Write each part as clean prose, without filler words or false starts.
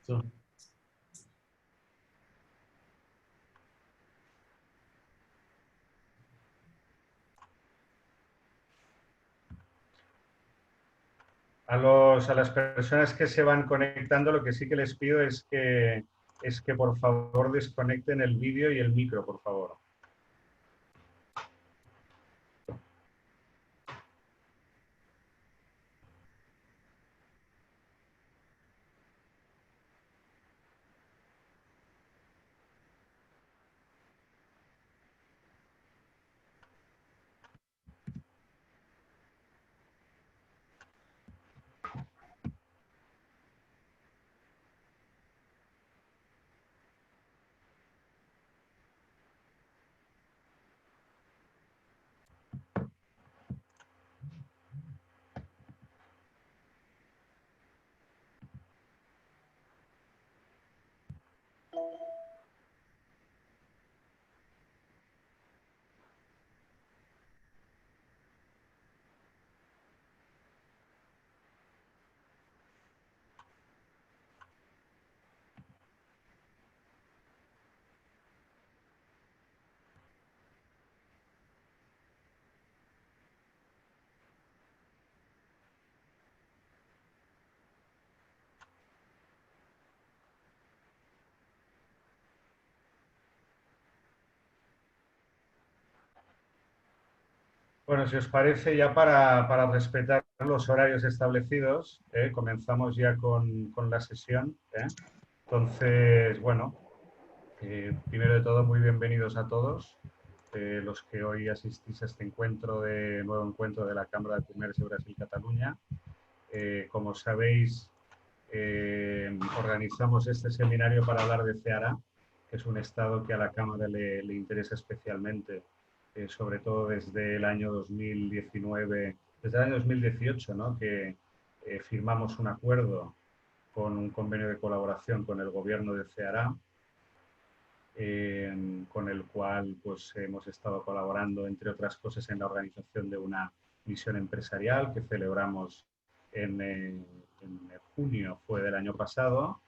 So. A las personas que se van conectando, lo que sí que les pido es que por favor desconecten el vídeo y el micro, por favor. Bueno, si os parece, ya para respetar los horarios establecidos, comenzamos ya con la sesión. Entonces, bueno, primero de todo, muy bienvenidos a todos los que hoy asistís a este nuevo encuentro de la Cámara de Comercio Brasil-Cataluña. Como sabéis, organizamos este seminario para hablar de Ceará, que es un estado que a la Cámara le interesa especialmente, sobre todo desde el año 2019, desde el año 2018, ¿no? Que firmamos un acuerdo con un convenio de colaboración con el gobierno de Ceará, con el cual pues, hemos estado colaborando, entre otras cosas, en la organización de una misión empresarial que celebramos en junio, fue del año pasado,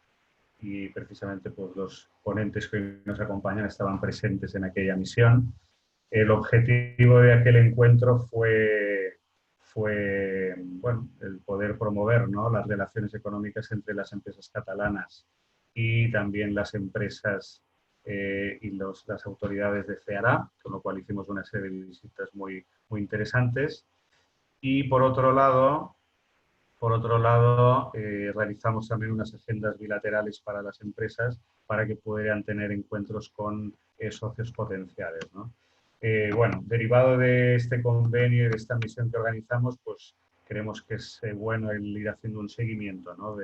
y precisamente pues, los ponentes que hoy nos acompañan estaban presentes en aquella misión. El objetivo de aquel encuentro fue bueno, el poder promover, ¿no?, las relaciones económicas entre las empresas catalanas y también las empresas y las autoridades de Ceará, con lo cual hicimos una serie de visitas muy interesantes. Y por otro lado, realizamos también unas agendas bilaterales para las empresas para que pudieran tener encuentros con socios potenciales, ¿no? Bueno, derivado de este convenio y de esta misión que organizamos, pues creemos que es bueno el ir haciendo un seguimiento, ¿no?,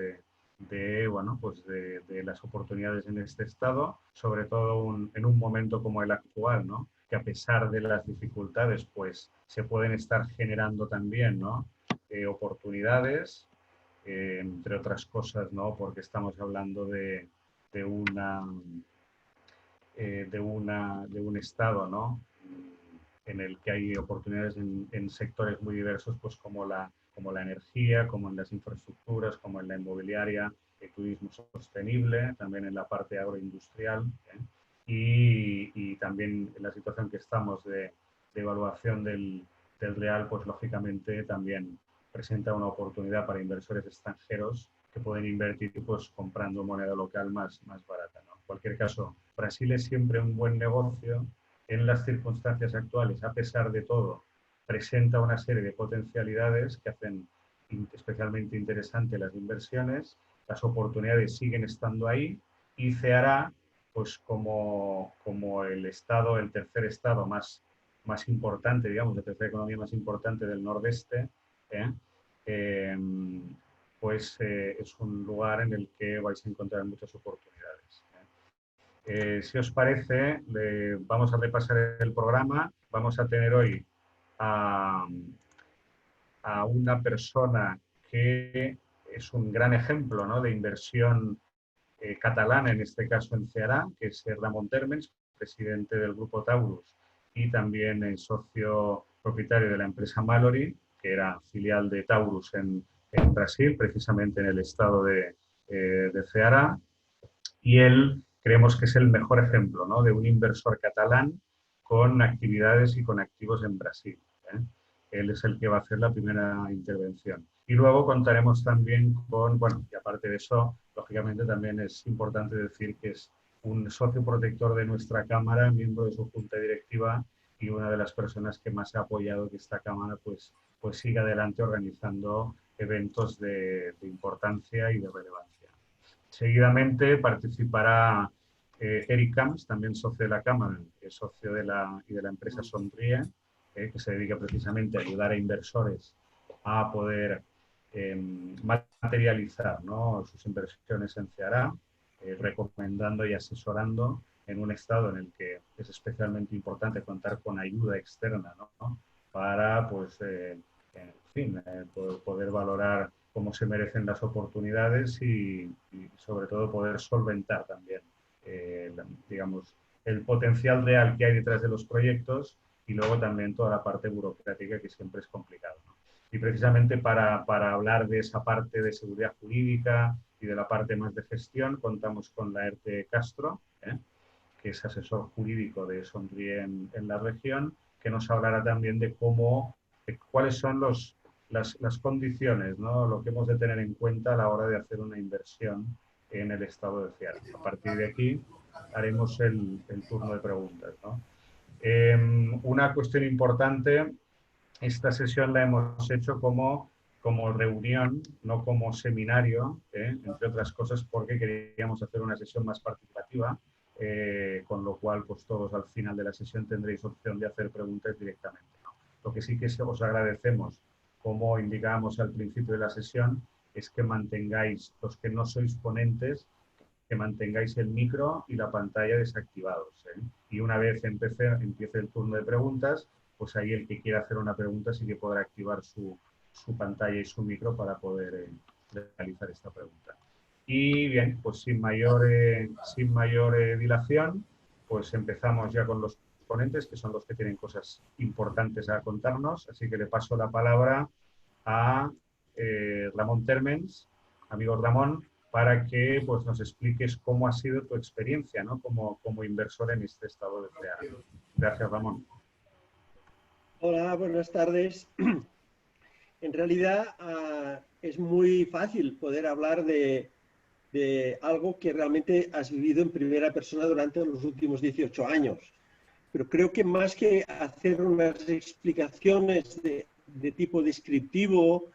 bueno, pues de las oportunidades en este estado, sobre todo en un momento como el actual, ¿no?, que a pesar de las dificultades, pues se pueden estar generando también, ¿no?, oportunidades, entre otras cosas, ¿no?, porque estamos hablando de un estado, ¿no?, en el que hay oportunidades en sectores muy diversos, pues como la energía, como en las infraestructuras, como en la inmobiliaria, el turismo sostenible, también en la parte agroindustrial, y también en la situación que estamos de evaluación del real, pues lógicamente también presenta una oportunidad para inversores extranjeros que pueden invertir pues, comprando moneda local más barata, ¿no? En cualquier caso, Brasil es siempre un buen negocio en las circunstancias actuales. A pesar de todo, presenta una serie de potencialidades que hacen especialmente interesantes las inversiones. Las oportunidades siguen estando ahí y Ceará, pues como el tercer estado más importante, digamos, la tercera economía más importante del nordeste, es un lugar en el que vais a encontrar muchas oportunidades. Si os parece, vamos a repasar el programa. Vamos a tener hoy a una persona que es un gran ejemplo, ¿no?, de inversión catalana, en este caso en Ceará, que es Ramón Térmens, presidente del Grupo Taurus y también socio propietario de la empresa Mallory, que era filial de Taurus en Brasil, precisamente en el estado de de Ceará, y él creemos que es el mejor ejemplo, ¿no?, de un inversor catalán con actividades y con activos en Brasil, ¿eh? Él es el que va a hacer la primera intervención. Y luego contaremos también con, bueno, y aparte de eso, lógicamente también es importante decir que es un socio protector de nuestra Cámara, miembro de su junta directiva y una de las personas que más ha apoyado que esta Cámara pues siga adelante organizando eventos de importancia y de relevancia. Seguidamente participará Eric Camps, también socio de la Cámara, que es socio de la empresa Sonríe, que se dedica precisamente a ayudar a inversores a poder materializar, ¿no?, sus inversiones en Ceará, recomendando y asesorando en un estado en el que es especialmente importante contar con ayuda externa, ¿no?, para, pues, en fin, poder valorar cómo se merecen las oportunidades y sobre todo poder solventar también, digamos, el potencial real que hay detrás de los proyectos y luego también toda la parte burocrática que siempre es complicado, ¿no? Y precisamente para hablar de esa parte de seguridad jurídica y de la parte más de gestión, contamos con Laerte Castro, que es asesor jurídico de Sonríe en la región, que nos hablará también de cuáles son las condiciones, ¿no?, lo que hemos de tener en cuenta a la hora de hacer una inversión en el estado de Ceará. A partir de aquí haremos el turno de preguntas, ¿no? Una cuestión importante, esta sesión la hemos hecho como reunión, no como seminario, entre otras cosas porque queríamos hacer una sesión más participativa, con lo cual pues todos al final de la sesión tendréis opción de hacer preguntas directamente, ¿no? Lo que sí que os agradecemos, como indicábamos al principio de la sesión, es que mantengáis, los que no sois ponentes, que mantengáis el micro y la pantalla desactivados, ¿eh? Y una vez empiece el turno de preguntas, pues ahí el que quiera hacer una pregunta sí que podrá activar su pantalla y su micro para poder realizar esta pregunta. Y bien, pues sin mayor dilación, pues empezamos ya con los ponentes, que son los que tienen cosas importantes a contarnos. Así que le paso la palabra a Ramón Térmens. Amigo Ramón, para que pues, nos expliques cómo ha sido tu experiencia, ¿no?, como inversor en este estado de Ceará. Gracias, Ramón. Hola, buenas tardes. En realidad es muy fácil poder hablar de algo que realmente has vivido en primera persona durante los últimos 18 años. Pero creo que más que hacer unas explicaciones de tipo descriptivo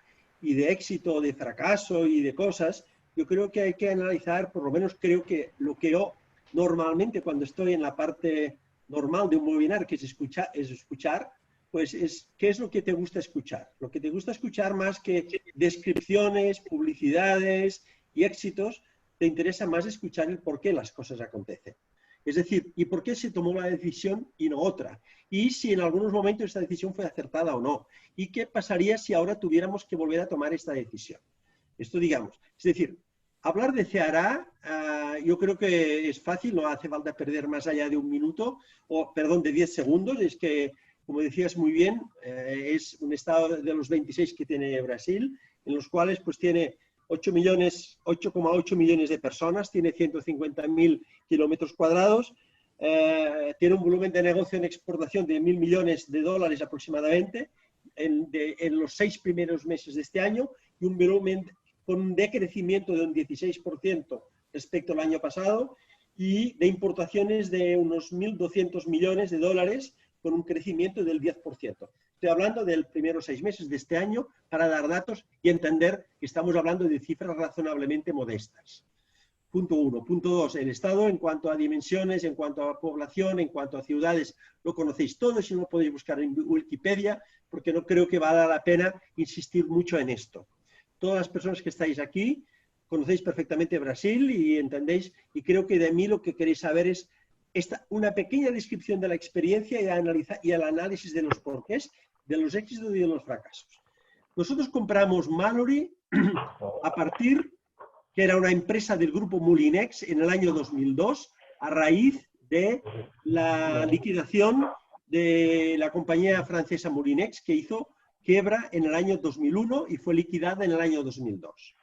y de éxito, de fracaso y de cosas, yo creo que hay que analizar, por lo menos creo que lo que yo normalmente cuando estoy en la parte normal de un webinar, que es escuchar, pues es qué es lo que te gusta escuchar. Lo que te gusta escuchar más que descripciones, publicidades y éxitos, te interesa más escuchar el por qué las cosas acontecen. Es decir, ¿y por qué se tomó la decisión y no otra? Y si en algunos momentos esta decisión fue acertada o no. ¿Y qué pasaría si ahora tuviéramos que volver a tomar esta decisión? Esto digamos. Es decir, hablar de Ceará, yo creo que es fácil, no hace falta perder más allá de un minuto, o perdón, de 10 segundos. Es que, como decías muy bien, es un estado de los 26 que tiene Brasil, en los cuales pues tiene 8,8 millones de personas, tiene 150.000 kilómetros cuadrados, tiene un volumen de negocio en exportación de 1.000 millones de dólares aproximadamente en los 6 primeros meses de este año y un volumen con un decrecimiento de un 16% respecto al año pasado y de importaciones de unos 1.200 millones de dólares con un crecimiento del 10%. Estoy hablando del primeros 6 meses de este año para dar datos y entender que estamos hablando de cifras razonablemente modestas. Punto 1. Punto 2. El Estado en cuanto a dimensiones, en cuanto a población, en cuanto a ciudades, lo conocéis todos y no lo podéis buscar en Wikipedia porque no creo que valga la pena insistir mucho en esto. Todas las personas que estáis aquí conocéis perfectamente Brasil y entendéis, y creo que de mí lo que queréis saber es una pequeña descripción de la experiencia y el análisis de los porqués, de los éxitos y de los fracasos. Nosotros compramos Mallory a partir, que era una empresa del grupo Molinex, en el año 2002, a raíz de la liquidación de la compañía francesa Molinex, que hizo quiebra en el año 2001 y fue liquidada en el año 2002.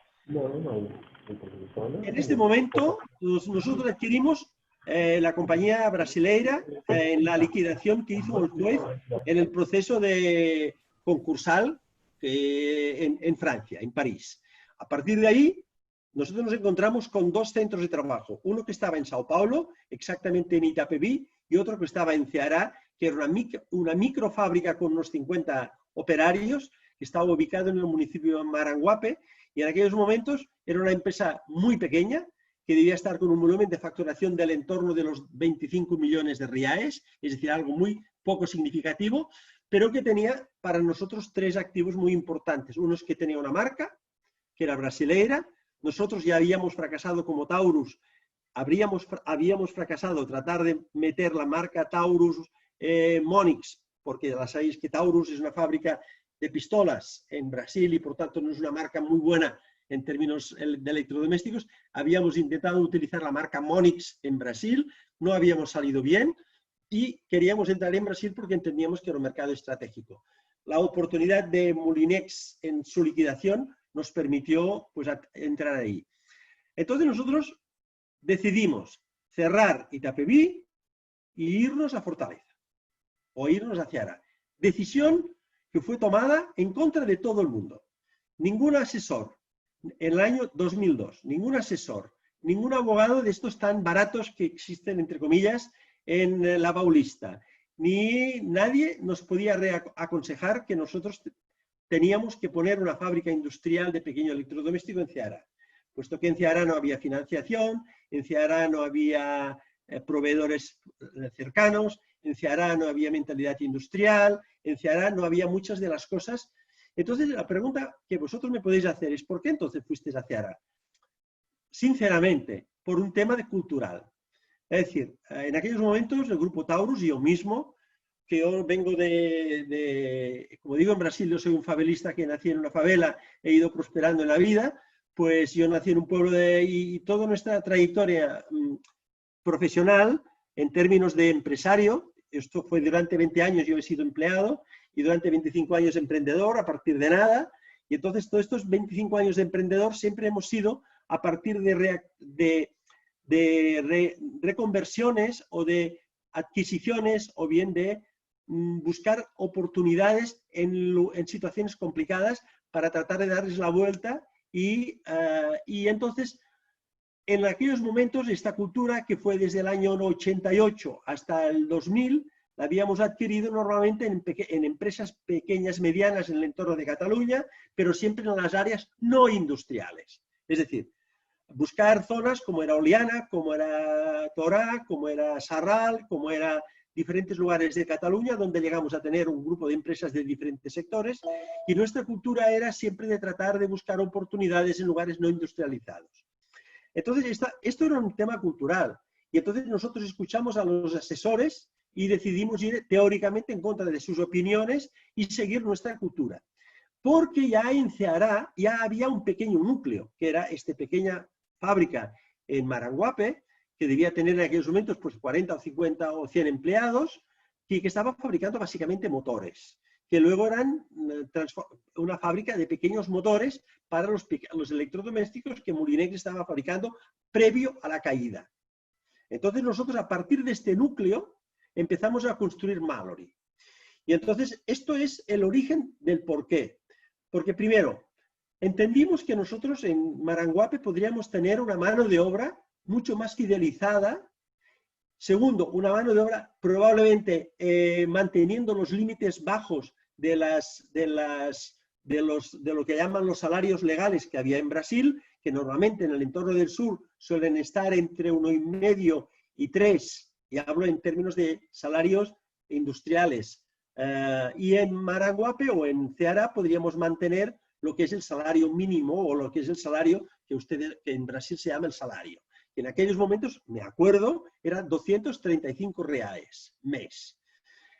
En este momento, nosotros adquirimos la compañía brasileira en la liquidación que hizo el juez en el proceso de concursal en Francia, en París. A partir de ahí, nosotros nos encontramos con dos centros de trabajo. Uno que estaba en Sao Paulo, exactamente en Itapevi, y otro que estaba en Ceará, que era una microfábrica con unos 50 operarios, que estaba ubicado en el municipio de Maranguape, y en aquellos momentos era una empresa muy pequeña, que debía estar con un volumen de facturación del entorno de los 25 millones de reales, es decir, algo muy poco significativo, pero que tenía para nosotros tres activos muy importantes. Uno es que tenía una marca, que era brasileira. Nosotros ya habíamos fracasado como Taurus, habíamos fracasado tratar de meter la marca Taurus Monix, porque ya sabéis que Taurus es una fábrica de pistolas en Brasil y por tanto no es una marca muy buena en términos de electrodomésticos. Habíamos intentado utilizar la marca Monix en Brasil, no habíamos salido bien y queríamos entrar en Brasil porque entendíamos que era un mercado estratégico. La oportunidad de Molinex en su liquidación nos permitió pues, entrar ahí. Entonces nosotros decidimos cerrar Itapevi e irnos a Fortaleza o irnos a Ceará. Decisión que fue tomada en contra de todo el mundo. Ningún asesor, en el año 2002, ningún asesor, ningún abogado de estos tan baratos que existen, entre comillas, en la Paulista, ni nadie nos podía aconsejar que nosotros teníamos que poner una fábrica industrial de pequeño electrodoméstico en Ceará, puesto que en Ceará no había financiación, en Ceará no había proveedores cercanos, en Ceará no había mentalidad industrial, en Ceará no había muchas de las cosas. Entonces, la pregunta que vosotros me podéis hacer es, ¿por qué entonces fuisteis a Ceará? Sinceramente, por un tema cultural. Es decir, en aquellos momentos el grupo Taurus y yo mismo, que yo vengo como digo en Brasil, yo soy un favelista que nací en una favela, he ido prosperando en la vida, pues yo nací en un pueblo y toda nuestra trayectoria profesional, en términos de empresario, esto fue durante 20 años, yo he sido empleado, y durante 25 años emprendedor, a partir de nada, y entonces todos estos 25 años de emprendedor siempre hemos sido a partir de reconversiones o de adquisiciones o bien de buscar oportunidades en situaciones complicadas para tratar de darles la vuelta y entonces en aquellos momentos esta cultura que fue desde el año 88 hasta el 2000 la habíamos adquirido normalmente en empresas pequeñas, medianas en el entorno de Cataluña, pero siempre en las áreas no industriales. Es decir, buscar zonas como era Oliana, como era Torà, como era Sarral, como era diferentes lugares de Cataluña, donde llegamos a tener un grupo de empresas de diferentes sectores, y nuestra cultura era siempre de tratar de buscar oportunidades en lugares no industrializados. Entonces, esto era un tema cultural, y entonces nosotros escuchamos a los asesores y decidimos ir teóricamente en contra de sus opiniones y seguir nuestra cultura. Porque ya en Ceará ya había un pequeño núcleo, que era esta pequeña fábrica en Maranguape, que debía tener en aquellos momentos pues 40 o 50 o 100 empleados, y que estaba fabricando básicamente motores, que luego eran una fábrica de pequeños motores para los electrodomésticos que Molinex estaba fabricando previo a la caída. Entonces nosotros a partir de este núcleo empezamos a construir Mallory. Y entonces esto es el origen del porqué. Porque primero, entendimos que nosotros en Maranguape podríamos tener una mano de obra mucho más fidelizada. Segundo, una mano de obra probablemente manteniendo los límites bajos de lo que llaman los salarios legales que había en Brasil, que normalmente en el entorno del sur suelen estar entre 1,5 y 3, y hablo en términos de salarios industriales. Y en Maranguape o en Ceará podríamos mantener lo que es el salario mínimo o lo que es el salario que en Brasil se llama el salario. En aquellos momentos, me acuerdo, eran 235 reales mes.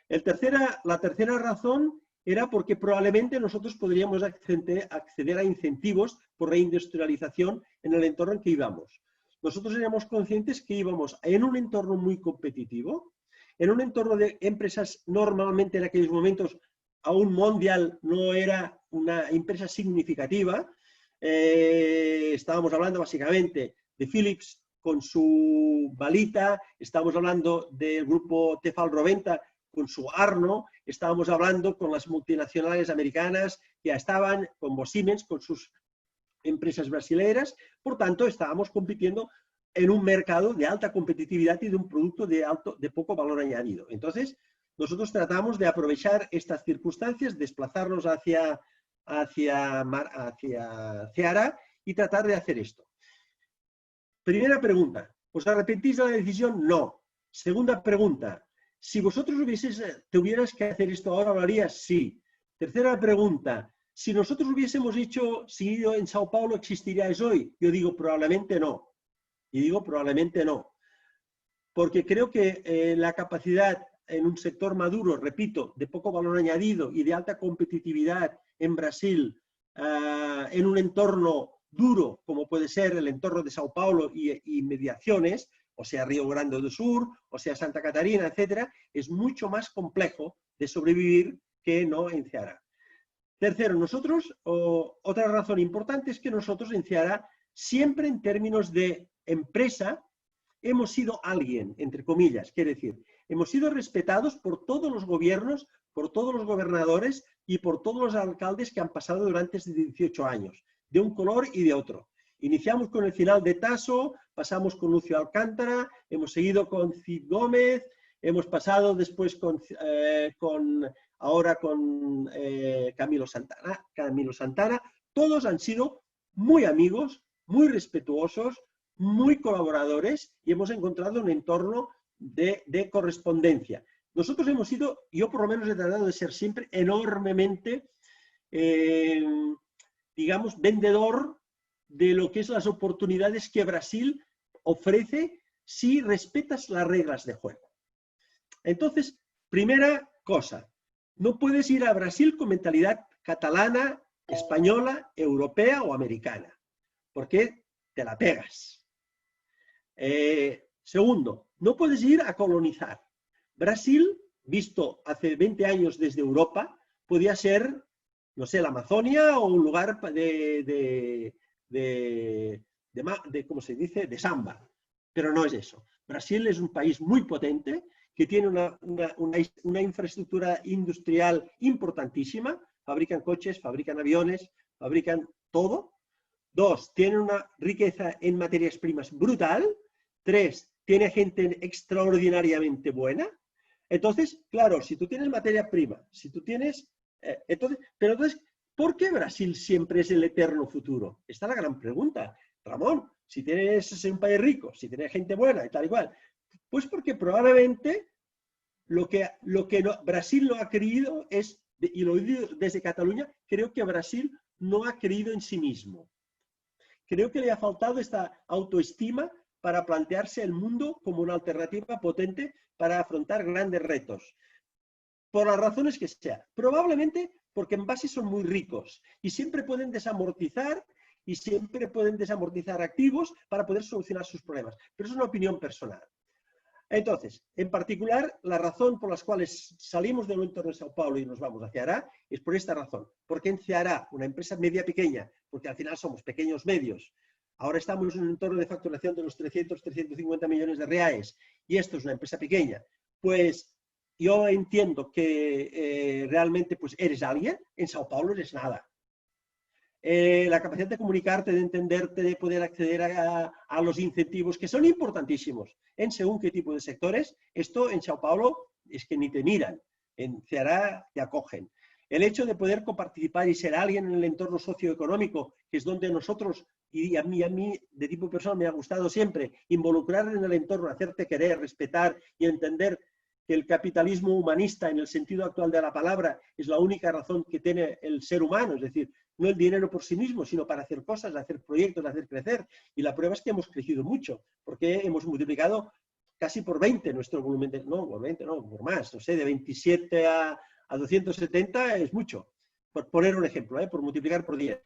La tercera razón era porque probablemente nosotros podríamos acceder a incentivos por reindustrialización en el entorno en que íbamos. Nosotros éramos conscientes que íbamos en un entorno muy competitivo, en un entorno de empresas normalmente en aquellos momentos aún mundial no era una empresa significativa, estábamos hablando básicamente de Philips con su balita, estábamos hablando del grupo Tefal Roventa con su Arno, estábamos hablando con las multinacionales americanas que ya estaban, con Siemens, con sus empresas brasileñas. Por tanto, estábamos compitiendo en un mercado de alta competitividad y de un producto de poco valor añadido. Entonces, nosotros tratamos de aprovechar estas circunstancias, desplazarnos hacia Ceará y tratar de hacer esto. Primera pregunta, ¿os arrepentís de la decisión? No. Segunda pregunta, si vosotros tuvieras que hacer esto ahora, ¿lo harías? Sí. Tercera pregunta, si nosotros hubiésemos seguido en Sao Paulo, ¿existiríais hoy? Yo digo probablemente no. Y digo probablemente no. Porque creo que la capacidad en un sector maduro, repito, de poco valor añadido y de alta competitividad en Brasil, en un entorno duro, como puede ser el entorno de Sao Paulo y mediaciones, o sea, Río Grande do Sur, o sea, Santa Catarina, etcétera, es mucho más complejo de sobrevivir que no en Ceará. Tercero, otra razón importante es que nosotros en Ceará, siempre en términos de empresa, hemos sido alguien, entre comillas, quiere decir, hemos sido respetados por todos los gobiernos, por todos los gobernadores y por todos los alcaldes que han pasado durante 18 años, de un color y de otro. Iniciamos con el final de Tasso, pasamos con Lucio Alcántara, hemos seguido con Cid Gómez, hemos pasado después ahora con Camilo Santana. Todos han sido muy amigos, muy respetuosos, muy colaboradores y hemos encontrado un entorno de correspondencia. Nosotros hemos sido, yo por lo menos he tratado de ser siempre enormemente, digamos, vendedor de lo que es las oportunidades que Brasil ofrece si respetas las reglas de juego. Entonces, primera cosa, no puedes ir a Brasil con mentalidad catalana, española, europea o americana, porque te la pegas. Segundo, no puedes ir a colonizar. Brasil, visto hace 20 años desde Europa, podía ser, no sé, la Amazonia o un lugar ¿cómo se dice?, de samba. Pero no es eso. Brasil es un país muy potente que tiene una infraestructura industrial importantísima. Fabrican coches, fabrican aviones, fabrican todo. 2, tiene una riqueza en materias primas brutal. 3, tiene gente extraordinariamente buena. Entonces, claro, si tú tienes materia prima, si tú tienes... entonces, ¿por qué Brasil siempre es el eterno futuro? Esta es la gran pregunta. Ramón, si tienes un país rico, si tienes gente buena y tal y cual, pues porque probablemente Brasil no ha creído es, y lo digo desde Cataluña, creo que Brasil no ha creído en sí mismo. Creo que le ha faltado esta autoestima para plantearse el mundo como una alternativa potente para afrontar grandes retos. Por las razones que sea. Probablemente porque en base son muy ricos y siempre pueden desamortizar activos para poder solucionar sus problemas. Pero es una opinión personal. Entonces, en particular, la razón por las cuales salimos del entorno de Sao Paulo y nos vamos a Ceará es por esta razón. Porque en Ceará, una empresa media pequeña, porque al final somos pequeños medios, ahora estamos en un entorno de facturación de los 300-350 millones de reales y esto es una empresa pequeña, pues yo entiendo que realmente pues eres alguien, en Sao Paulo eres nada. La capacidad de comunicarte, de entenderte, de poder acceder a los incentivos que son importantísimos en según qué tipo de sectores, esto en Sao Paulo es que ni te miran, en Ceará te acogen. El hecho de poder coparticipar y ser alguien en el entorno socioeconómico, que es donde nosotros, y a mí de tipo personal me ha gustado siempre, involucrar en el entorno, hacerte querer, respetar y entender que el capitalismo humanista en el sentido actual de la palabra es la única razón que tiene el ser humano, es decir, no el dinero por sí mismo, sino para hacer cosas, hacer proyectos, hacer crecer. Y la prueba es que hemos crecido mucho, porque hemos multiplicado casi por 20 nuestro volumen, por más, no sé, de 27 a 270 es mucho, por poner un ejemplo, por multiplicar por 10.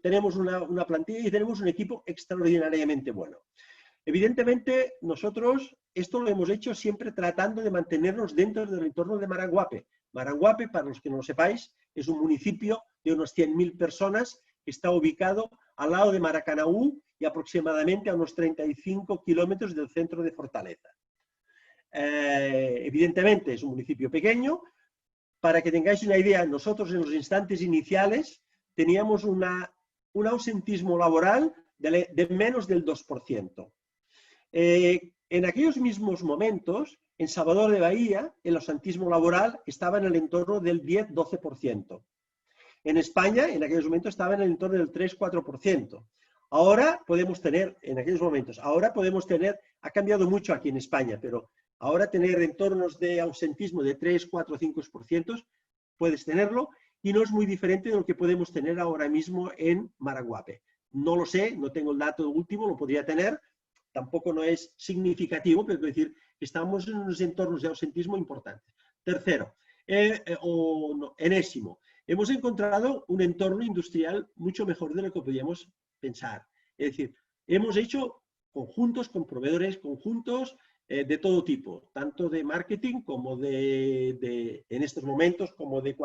Tenemos una plantilla y tenemos un equipo extraordinariamente bueno. Evidentemente, nosotros esto lo hemos hecho siempre tratando de mantenernos dentro del entorno de Maranguape. Maranguape, para los que no lo sepáis, es un municipio de unos 100.000 personas está ubicado al lado de Maracanaú y aproximadamente a unos 35 kilómetros del centro de Fortaleza. Evidentemente es un municipio pequeño. Para que tengáis una idea, nosotros en los instantes iniciales teníamos un ausentismo laboral de menos del 2%. En aquellos mismos momentos, en Salvador de Bahía, el ausentismo laboral estaba en el entorno del 10-12%. En España, en aquellos momentos, estaba en el entorno del 3-4%. Ahora podemos tener, en aquellos momentos, ha cambiado mucho aquí en España, pero ahora tener entornos de ausentismo de 3, 4, 5%, puedes tenerlo, y no es muy diferente de lo que podemos tener ahora mismo en Maraguape. No lo sé, no tengo el dato último, lo podría tener, tampoco no es significativo, pero quiero decir que estamos en unos entornos de ausentismo importantes. Tercero, enésimo, hemos encontrado un entorno industrial mucho mejor de lo que podíamos pensar. Es decir, hemos hecho conjuntos con proveedores, conjuntos de todo tipo, tanto de marketing como en estos momentos, como de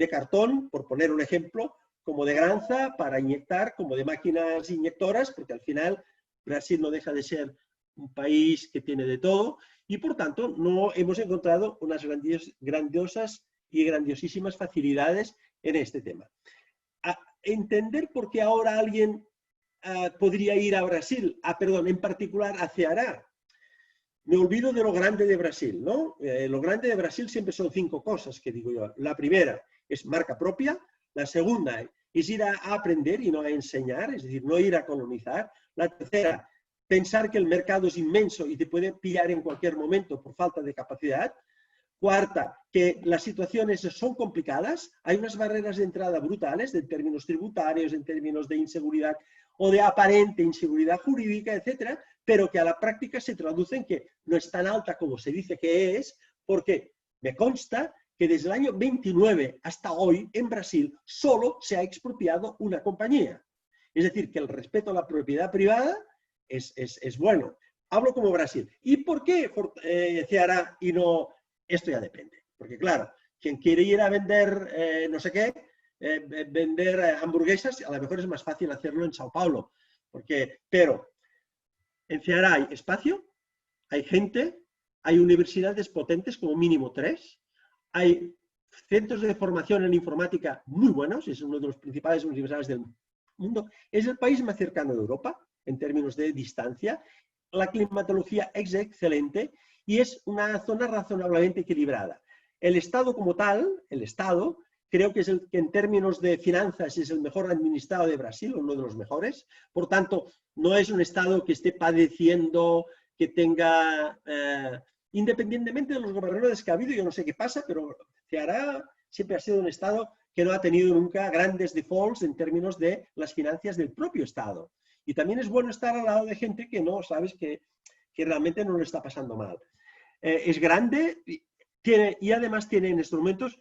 cartón, por poner un ejemplo, como de granza para inyectar, como de máquinas inyectoras, porque al final Brasil no deja de ser un país que tiene de todo y por tanto no hemos encontrado unas grandiosas y grandiosísimas facilidades en este tema. Entender por qué ahora alguien podría ir a Brasil, en particular a Ceará. Me olvido de lo grande de Brasil, ¿no? Lo grande de Brasil siempre son 5 cosas que digo yo. La primera es marca propia, la segunda es ir a aprender y no a enseñar, es decir, no ir a colonizar. La tercera, pensar que el mercado es inmenso y te puede pillar en cualquier momento por falta de capacidad. Cuarta, que las situaciones son complicadas, hay unas barreras de entrada brutales en términos tributarios, en términos de inseguridad o de aparente inseguridad jurídica, etcétera, pero que a la práctica se traduce en que no es tan alta como se dice que es, porque me consta que desde el año 29 hasta hoy en Brasil solo se ha expropiado una compañía. Es decir, que el respeto a la propiedad privada es bueno. Hablo como Brasil. ¿Y por qué Ceará y no? Esto ya depende. Porque claro, quien quiere ir a vender no sé qué, vender hamburguesas, a lo mejor es más fácil hacerlo en Sao Paulo. Pero en Ceará hay espacio, hay gente, hay universidades potentes, como mínimo 3, hay centros de formación en informática muy buenos, es uno de los principales universidades del mundo, es el país más cercano de Europa en términos de distancia, la climatología es excelente y es una zona razonablemente equilibrada. El Estado como tal, creo que es el que en términos de finanzas es el mejor administrado de Brasil, uno de los mejores. Por tanto, no es un Estado que esté padeciendo, que tenga, independientemente de los gobernadores que ha habido, yo no sé qué pasa, pero Ceará siempre ha sido un Estado que no ha tenido nunca grandes defaults en términos de las finanzas del propio Estado. Y también es bueno estar al lado de gente que no sabes que realmente no lo está pasando mal. Es grande y además tiene en estos momentos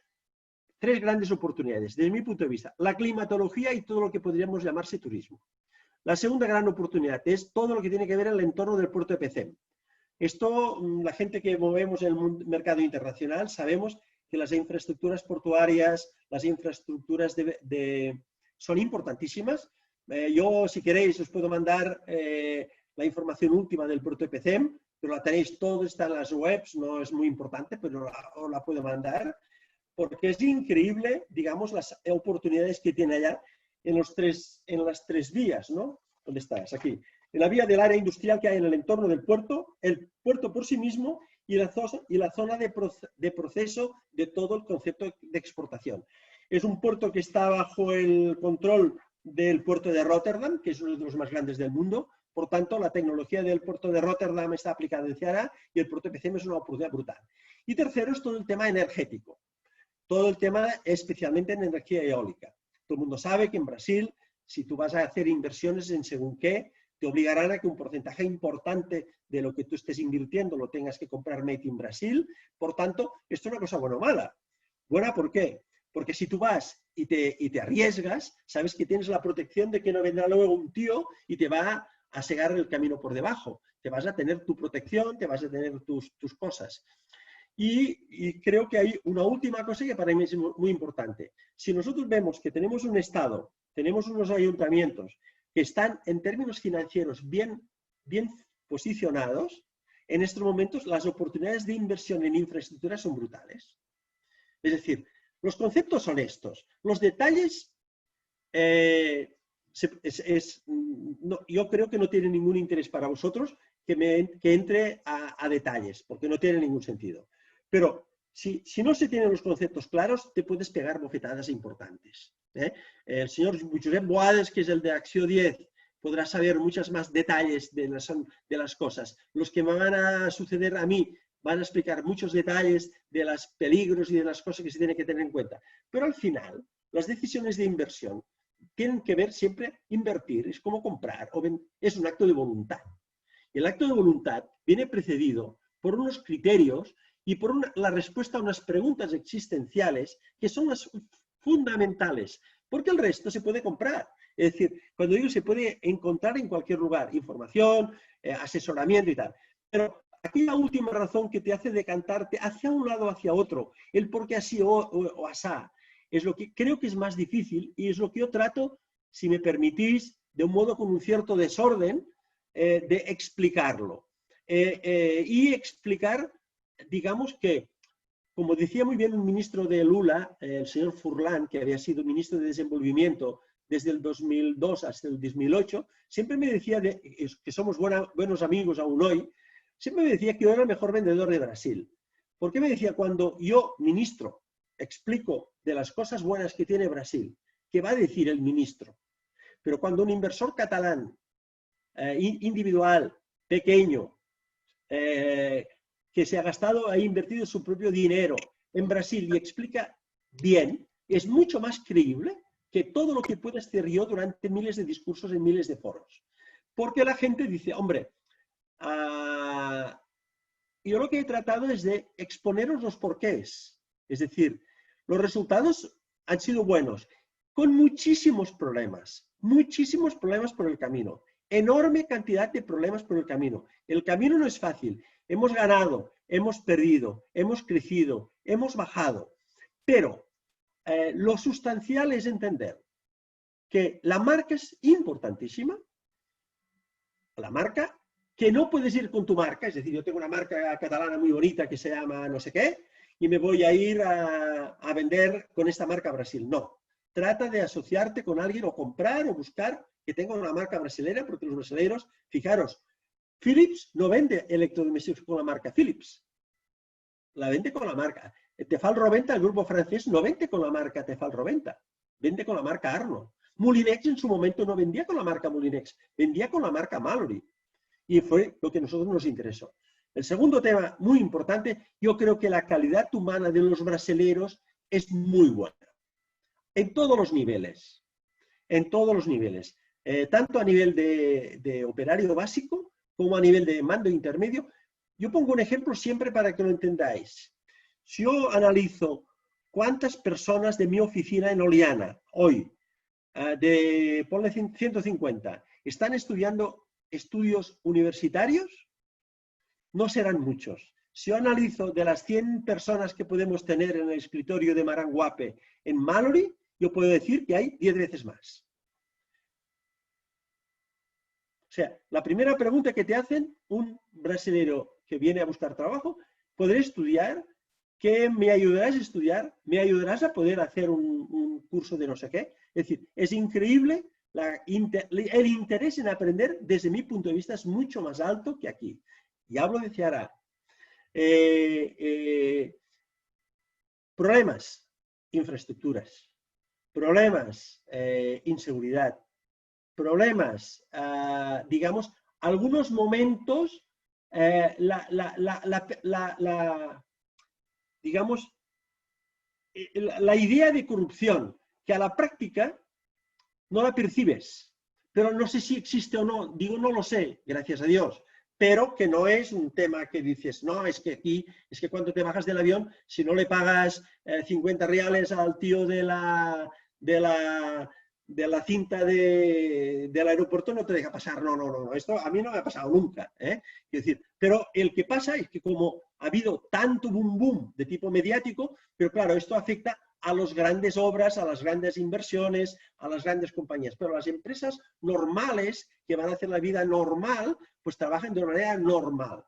3 grandes oportunidades, desde mi punto de vista. La climatología y todo lo que podríamos llamarse turismo. La segunda gran oportunidad es todo lo que tiene que ver en el entorno del puerto de Pecém. Esto, la gente que movemos en el mercado internacional, sabemos que las infraestructuras portuarias, las infraestructuras son importantísimas. Yo, si queréis, os puedo mandar la información última del puerto de Pecém, pero la tenéis todo, está en las webs, no es muy importante, pero os la puedo mandar, porque es increíble, digamos, las oportunidades que tiene allá en las 3 vías, ¿no? ¿Dónde estás? Aquí. En la vía del área industrial que hay en el entorno del puerto, el puerto por sí mismo y la zona de proceso de todo el concepto de exportación. Es un puerto que está bajo el control del puerto de Rotterdam, que es uno de los más grandes del mundo. Por tanto, la tecnología del puerto de Rotterdam está aplicada en Ceará y el puerto de Pecém es una oportunidad brutal. Y tercero es todo el tema energético. Todo el tema especialmente en energía eólica. Todo el mundo sabe que en Brasil, si tú vas a hacer inversiones en según qué, te obligarán a que un porcentaje importante de lo que tú estés invirtiendo lo tengas que comprar made in Brasil. Por tanto, esto es una cosa buena o mala. ¿Buena por qué? Porque si tú vas y te arriesgas, sabes que tienes la protección de que no vendrá luego un tío y te va a cegar el camino por debajo. Te vas a tener tu protección, te vas a tener tus cosas. Y creo que hay una última cosa que para mí es muy importante. Si nosotros vemos que tenemos un Estado, tenemos unos ayuntamientos que están en términos financieros bien posicionados, en estos momentos las oportunidades de inversión en infraestructura son brutales. Es decir, los conceptos son estos. Los detalles, yo creo que no tiene ningún interés para vosotros que entre a detalles, porque no tiene ningún sentido. Pero si no se tienen los conceptos claros, te puedes pegar bofetadas importantes. El señor Josep Boades, que es el de Acció 10, podrá saber muchos más detalles de las cosas. Los que me van a suceder a mí van a explicar muchos detalles de los peligros y de las cosas que se tienen que tener en cuenta. Pero al final, las decisiones de inversión tienen que ver siempre, invertir, es como comprar, es un acto de voluntad. Y el acto de voluntad viene precedido por unos criterios y por la respuesta a unas preguntas existenciales que son las fundamentales, porque el resto se puede comprar. Es decir, cuando digo se puede encontrar en cualquier lugar, información, asesoramiento y tal. Pero aquí la última razón que te hace decantarte hacia un lado o hacia otro, el por qué así o asá, es lo que creo que es más difícil y es lo que yo trato, si me permitís, de un modo con un cierto desorden, de explicarlo. Y explicar, digamos que, como decía muy bien un ministro de Lula, el señor Furlan, que había sido ministro de Desenvolvimiento desde el 2002 hasta el 2008, siempre me decía, que somos buenos amigos aún hoy, siempre me decía que yo era el mejor vendedor de Brasil. ¿Por qué me decía cuando yo, ministro, explico de las cosas buenas que tiene Brasil, qué va a decir el ministro? Pero cuando un inversor catalán, individual, pequeño, que se ha invertido su propio dinero en Brasil y explica bien, es mucho más creíble que todo lo que pueda hacer yo durante miles de discursos en miles de foros. Porque la gente dice, hombre, yo lo que he tratado es de exponeros los porqués. Es decir, los resultados han sido buenos, con muchísimos problemas por el camino. Enorme cantidad de problemas por el camino. El camino no es fácil. Hemos ganado, hemos perdido, hemos crecido, hemos bajado. Pero lo sustancial es entender que la marca es importantísima. La marca, que no puedes ir con tu marca, es decir, yo tengo una marca catalana muy bonita que se llama no sé qué, y me voy a ir a vender con esta marca a Brasil. No. Trata de asociarte con alguien o comprar o buscar que tenga una marca brasilera, porque los brasileños, fijaros, Philips no vende electrodomésticos con la marca Philips. La vende con la marca. Tefal Roventa, el grupo francés, no vende con la marca Tefal Roventa. Vende con la marca Arno. Molinex en su momento no vendía con la marca Molinex, vendía con la marca Mallory. Y fue lo que a nosotros nos interesó. El segundo tema muy importante, yo creo que la calidad humana de los brasileños es muy buena. En todos los niveles. En todos los niveles. Tanto a nivel de operario básico como a nivel de mando intermedio. Yo pongo un ejemplo siempre para que lo entendáis. Si yo analizo cuántas personas de mi oficina en Oliana hoy, ponle 150, están estudiando estudios universitarios, no serán muchos. Si yo analizo de las 100 personas que podemos tener en el escritorio de Maranguape en Mallory, yo puedo decir que hay 10 veces más. O sea, la primera pregunta que te hacen un brasilero que viene a buscar trabajo, ¿podré estudiar? ¿Qué me ayudarás a estudiar? ¿Me ayudarás a poder hacer un curso de no sé qué? Es decir, es increíble, el interés en aprender desde mi punto de vista es mucho más alto que aquí. Y hablo de Ceará. Problemas, infraestructuras. Problemas, inseguridad. Problemas, digamos, algunos momentos, digamos, la idea de corrupción, que a la práctica no la percibes, pero no sé si existe o no, digo no lo sé, gracias a Dios, pero que no es un tema que dices, no, es que aquí, es que cuando te bajas del avión, si no le pagas 50 reales al tío de la cinta del aeropuerto no te deja pasar. No, esto a mí no me ha pasado nunca. Quiero decir, pero el que pasa es que como ha habido tanto boom de tipo mediático, pero claro, esto afecta a las grandes obras, a las grandes inversiones, a las grandes compañías. Pero las empresas normales, que van a hacer la vida normal, pues trabajan de una manera normal.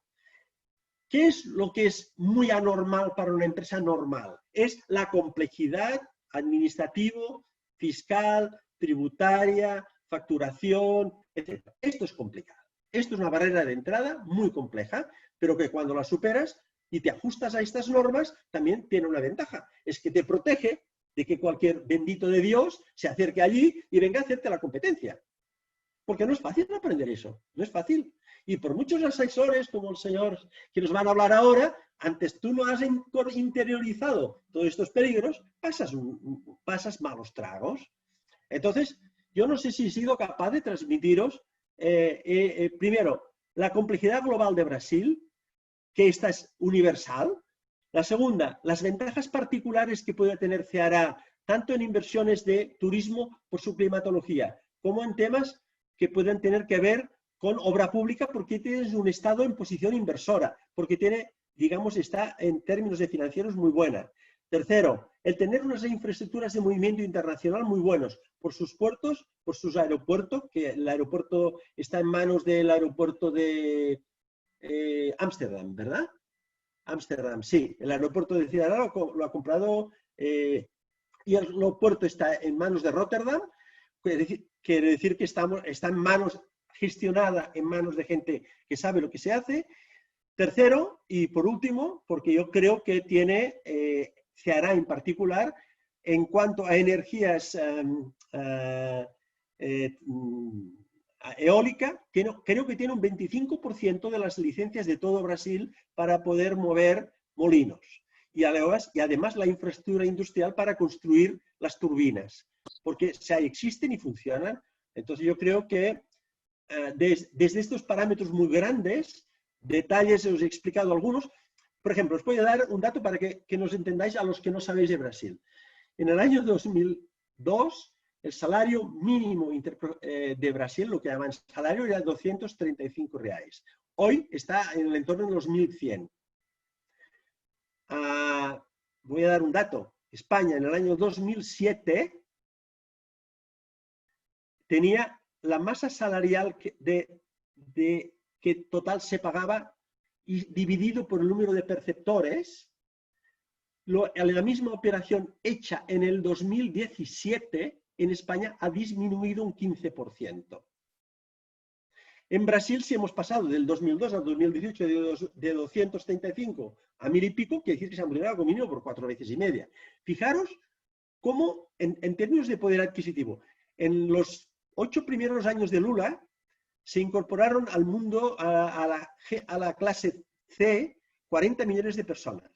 ¿Qué es lo que es muy anormal para una empresa normal? Es la complejidad administrativo, fiscal, tributaria, facturación, etc. Esto es complicado. Esto es una barrera de entrada muy compleja, pero que cuando la superas y te ajustas a estas normas, también tiene una ventaja. Es que te protege de que cualquier bendito de Dios se acerque allí y venga a hacerte la competencia. Porque no es fácil aprender eso, no es fácil. Y por muchos asesores como el señor que nos van a hablar ahora, antes tú no has interiorizado todos estos peligros, pasas malos tragos. Entonces, yo no sé si he sido capaz de transmitiros, primero, la complejidad global de Brasil, que esta es universal. La segunda, las ventajas particulares que puede tener Ceará, tanto en inversiones de turismo por su climatología, como en temas que pueden tener que ver con obra pública, porque tienes un Estado en posición inversora, porque tiene, digamos, está en términos de financieros muy buena. Tercero, el tener unas infraestructuras de movimiento internacional muy buenos, por sus puertos, por sus aeropuertos, que el aeropuerto está en manos del aeropuerto de Ámsterdam, ¿verdad? Ámsterdam, sí. El aeropuerto de Ciudad lo ha comprado y el aeropuerto está en manos de Rotterdam. Quiere decir que está en manos, gestionada en manos de gente que sabe lo que se hace. Tercero, y por último, porque yo creo que tiene, se hará en particular, en cuanto a energías eólica, creo que tiene un 25% de las licencias de todo Brasil para poder mover molinos. Y además la infraestructura industrial para construir las turbinas, porque existen y funcionan. Entonces yo creo que desde estos parámetros muy grandes, detalles os he explicado algunos. Por ejemplo, os voy a dar un dato para que nos entendáis a los que no sabéis de Brasil. En el año 2002, el salario mínimo de Brasil, lo que llaman salario, era 235 reais. Hoy está en el entorno de los 1.100. Voy a dar un dato. España en el año 2007 tenía la masa salarial que total se pagaba y dividido por el número de perceptores, la misma operación hecha en el 2017 en España ha disminuido un 15%. En Brasil, si hemos pasado del 2002 al 2018 de 235 a 1.000 y pico, quiere decir que se ha multiplicado como mínimo por 4 veces y media. Fijaros cómo, en términos de poder adquisitivo, en los 8 primeros años de Lula se incorporaron al mundo, a la clase C, 40 millones de personas.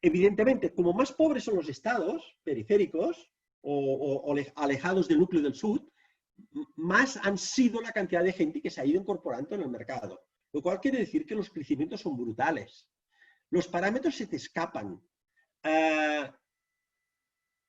Evidentemente, como más pobres son los estados periféricos o alejados del núcleo del sur, más han sido la cantidad de gente que se ha ido incorporando en el mercado. Lo cual quiere decir que los crecimientos son brutales. Los parámetros se te escapan. Ha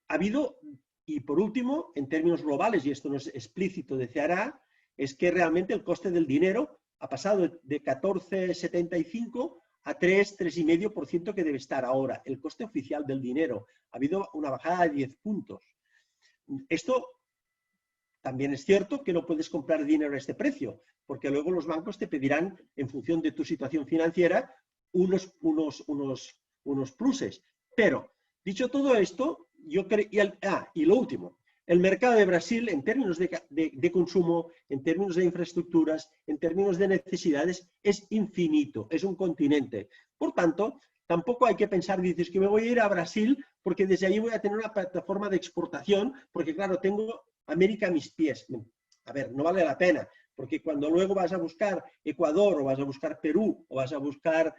habido, y por último, en términos globales, y esto no es explícito de Ceará, es que realmente el coste del dinero ha pasado de 14,75 a 3,5% que debe estar ahora. El coste oficial del dinero. Ha habido una bajada de 10 puntos. Esto también es cierto que no puedes comprar dinero a este precio, porque luego los bancos te pedirán, en función de tu situación financiera, unos pluses. Pero, dicho todo esto, yo creo... Y lo último, el mercado de Brasil, en términos de consumo, en términos de infraestructuras, en términos de necesidades, es infinito, es un continente. Por tanto, tampoco hay que pensar, dices que me voy a ir a Brasil porque desde allí voy a tener una plataforma de exportación, porque claro, tengo América a mis pies. A ver, no vale la pena, porque cuando luego vas a buscar Ecuador o vas a buscar Perú o vas a buscar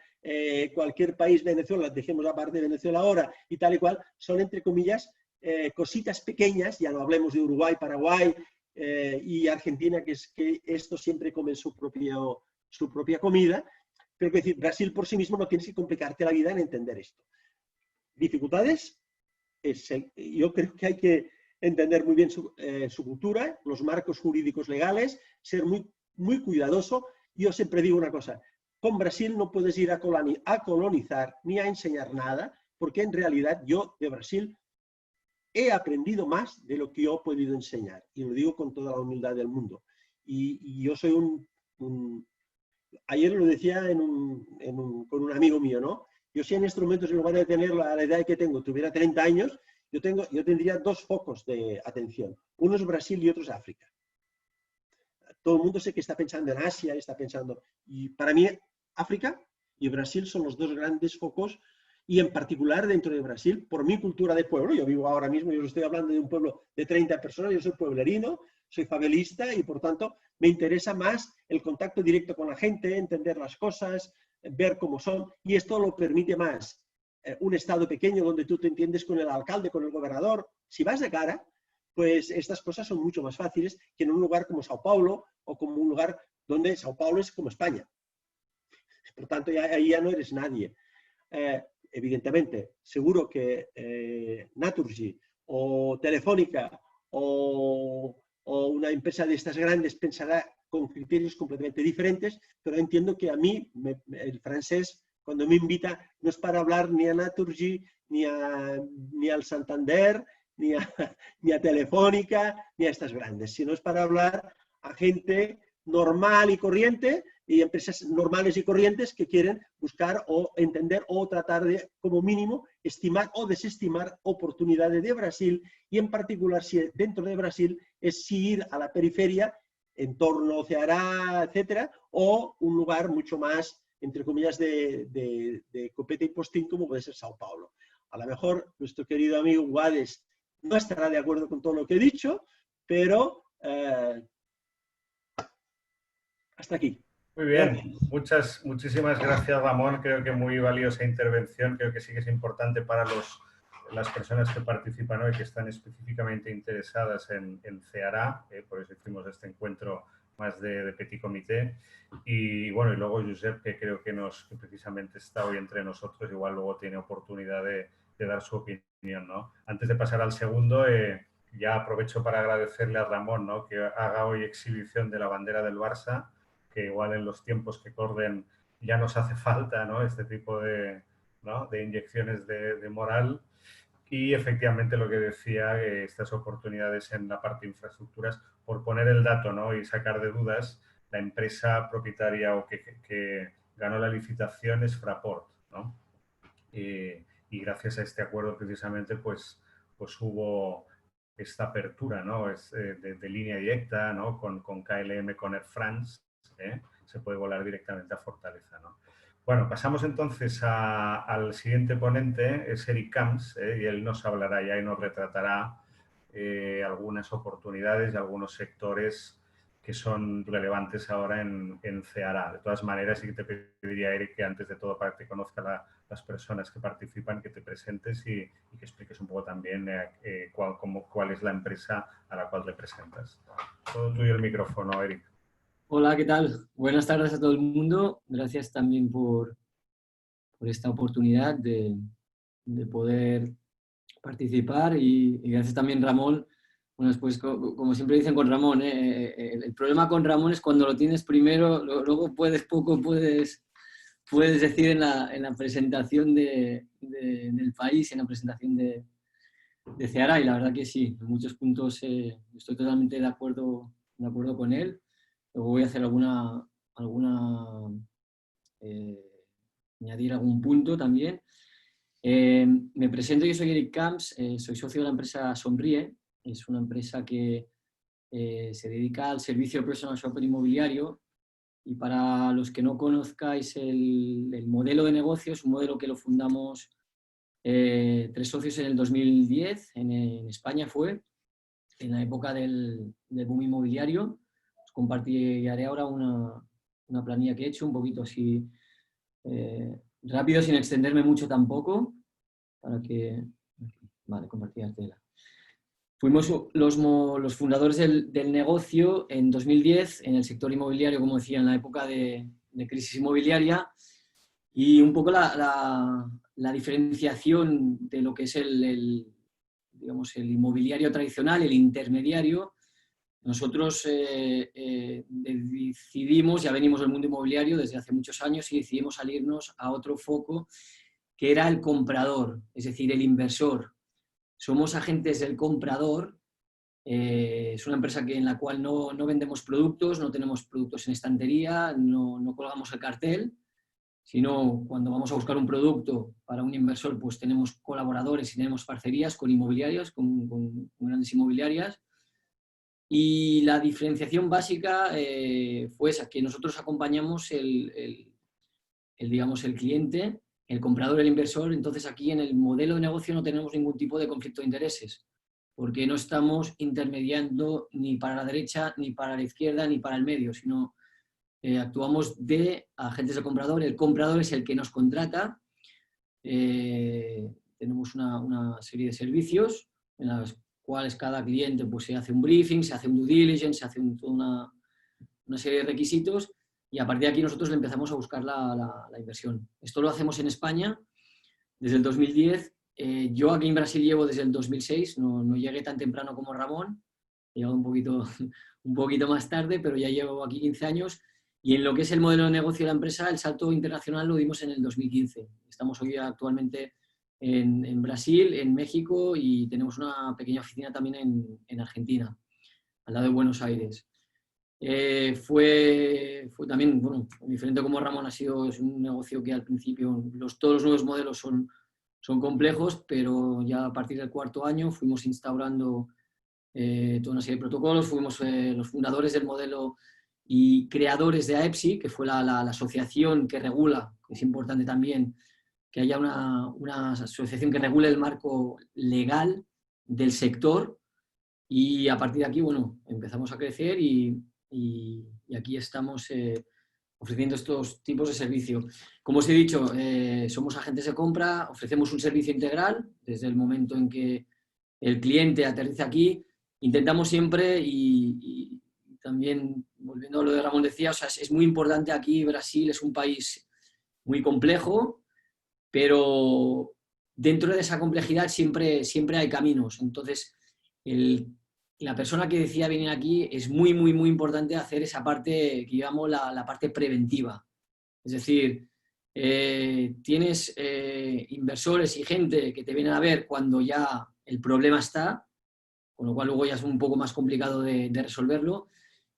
cualquier país, Venezuela, dejemos aparte de Venezuela ahora y tal y cual, son entre comillas cositas pequeñas, ya no hablemos de Uruguay, Paraguay y Argentina, que es que estos siempre comen su propia comida, pero que decir, Brasil por sí mismo no tienes que complicarte la vida en entender esto. Dificultades, yo creo que hay que entender muy bien su cultura, los marcos jurídicos legales, ser muy cuidadoso. Yo siempre digo una cosa, con Brasil no puedes ir a colonizar ni a enseñar nada, porque en realidad yo de Brasil he aprendido más de lo que yo he podido enseñar, y lo digo con toda la humildad del mundo. Y yo soy ayer lo decía con un amigo mío, ¿no? Yo si en instrumentos, en lugar de tener la edad que tengo, tuviera 30 años, yo tendría dos focos de atención. Uno es Brasil y otro es África. Todo el mundo sé que está pensando en Asia, está pensando... Y para mí, África y Brasil son los dos grandes focos, y en particular dentro de Brasil, por mi cultura de pueblo. Yo vivo ahora mismo, yo os estoy hablando de un pueblo de 30 personas, yo soy pueblerino, soy favelista, y por tanto me interesa más el contacto directo con la gente, entender las cosas, ver cómo son, y esto lo permite más un estado pequeño donde tú te entiendes con el alcalde, con el gobernador. Si vas de cara, pues estas cosas son mucho más fáciles que en un lugar como Sao Paulo, o como un lugar donde Sao Paulo es como España. Por tanto, ahí ya no eres nadie. Evidentemente, seguro que Naturgy o Telefónica o una empresa de estas grandes pensará con criterios completamente diferentes, pero entiendo que a mí, el francés, cuando me invita, no es para hablar ni a Naturgy, ni al Santander, ni a Telefónica, ni a estas grandes, sino es para hablar a gente normal y corriente, y empresas normales y corrientes que quieren buscar o entender o tratar de, como mínimo, estimar o desestimar oportunidades de Brasil, y en particular si dentro de Brasil es si ir a la periferia, en torno a Ceará, etcétera, o un lugar mucho más, entre comillas, de copete y postín, como puede ser Sao Paulo. A lo mejor nuestro querido amigo Guades no estará de acuerdo con todo lo que he dicho, pero hasta aquí. Muy bien, muchísimas gracias, Ramón. Creo que muy valiosa intervención. Creo que sí que es importante para las personas que participan hoy, que están específicamente interesadas en Ceará. Por eso hicimos este encuentro más de petit comité. Y bueno, y luego Josep, que creo que precisamente está hoy entre nosotros, igual luego tiene oportunidad de dar su opinión, ¿no? Antes de pasar al segundo, ya aprovecho para agradecerle a Ramón, ¿no?, que haga hoy exhibición de la bandera del Barça, que igual en los tiempos que corren ya nos hace falta, ¿no?, este tipo ¿no?, de inyecciones de moral. Y efectivamente lo que decía, estas oportunidades en la parte de infraestructuras, por poner el dato, ¿no?, y sacar de dudas, la empresa propietaria o que ganó la licitación es Fraport, ¿no? Y gracias a este acuerdo precisamente pues hubo esta apertura, ¿no?, de línea directa, ¿no?, con KLM, con Air France. Se puede volar directamente a Fortaleza, ¿no? Bueno, pasamos entonces al siguiente ponente, es Eric Camps, y él nos hablará ya y nos retratará algunas oportunidades y algunos sectores que son relevantes ahora en Ceará. De todas maneras, sí que te pediría, Eric, que antes de todo, para que conozca las personas que participan, que te presentes y que expliques un poco también cuál es la empresa a la cual representas. Todo tuyo el micrófono, Eric. Hola, ¿qué tal? Buenas tardes a todo el mundo. Gracias también por esta oportunidad de poder participar, y gracias también, Ramón. Bueno, después, como siempre dicen con Ramón, el problema con Ramón es cuando lo tienes primero, luego puedes decir en la presentación del país, en la presentación de Ceará, y la verdad que sí, en muchos puntos estoy totalmente de acuerdo con él. Luego voy a hacer añadir algún punto también. Me presento, yo soy Eric Camps, soy socio de la empresa Sonríe. Es una empresa que se dedica al servicio de personal shopper inmobiliario, y para los que no conozcáis el modelo de negocio, es un modelo que lo fundamos 3 socios en el 2010, en España fue, en la época del boom inmobiliario. Os compartiré ahora una planilla que he hecho, un poquito así rápido, sin extenderme mucho tampoco, para que... Vale, compartir tela. Fuimos los fundadores del negocio en 2010, en el sector inmobiliario, como decía, en la época de crisis inmobiliaria, y un poco la diferenciación de lo que es digamos, el inmobiliario tradicional, el intermediario. Nosotros decidimos, ya venimos del mundo inmobiliario desde hace muchos años, y decidimos salirnos a otro foco, que era el comprador, es decir, el inversor. Somos agentes del comprador. Es una empresa en la cual no vendemos productos, no tenemos productos en estantería, no colgamos el cartel, sino cuando vamos a buscar un producto para un inversor, pues tenemos colaboradores y tenemos parcerías con inmobiliarias, con grandes inmobiliarias. Y la diferenciación básica fue esa, que nosotros acompañamos digamos, el cliente, el comprador, el inversor. Entonces aquí en el modelo de negocio no tenemos ningún tipo de conflicto de intereses, porque no estamos intermediando ni para la derecha, ni para la izquierda, ni para el medio, sino actuamos de agentes de comprador. El comprador es el que nos contrata. Tenemos una serie de servicios en las cuales cada cliente pues, se hace un briefing, se hace un due diligence, se hace una serie de requisitos, y a partir de aquí nosotros le empezamos a buscar la inversión. Esto lo hacemos en España desde el 2010. Yo aquí en Brasil llevo desde el 2006, no llegué tan temprano como Ramón, he llegado un poquito más tarde, pero ya llevo aquí 15 años. Y en lo que es el modelo de negocio de la empresa, el salto internacional lo dimos en el 2015. Estamos hoy actualmente en Brasil, en México, y tenemos una pequeña oficina también en Argentina, al lado de Buenos Aires. Fue también, bueno, diferente como Ramón, es un negocio que al principio todos los nuevos modelos son complejos, pero ya a partir del cuarto año fuimos instaurando toda una serie de protocolos, fuimos los fundadores del modelo y creadores de AEPSI, que fue la asociación que regula, que es importante también que haya una asociación que regule el marco legal del sector, y a partir de aquí, bueno, empezamos a crecer y aquí estamos ofreciendo estos tipos de servicio. Como os he dicho, somos agentes de compra, ofrecemos un servicio integral desde el momento en que el cliente aterriza aquí. Intentamos siempre, y también volviendo a lo de Ramón decía, o sea, es muy importante aquí. Brasil es un país muy complejo, pero dentro de esa complejidad siempre hay caminos. Entonces, la persona que decía venir aquí, es muy, muy, muy importante hacer esa parte que llamamos la parte preventiva. Es decir, tienes inversores y gente que te vienen a ver cuando ya el problema está, con lo cual luego ya es un poco más complicado de resolverlo,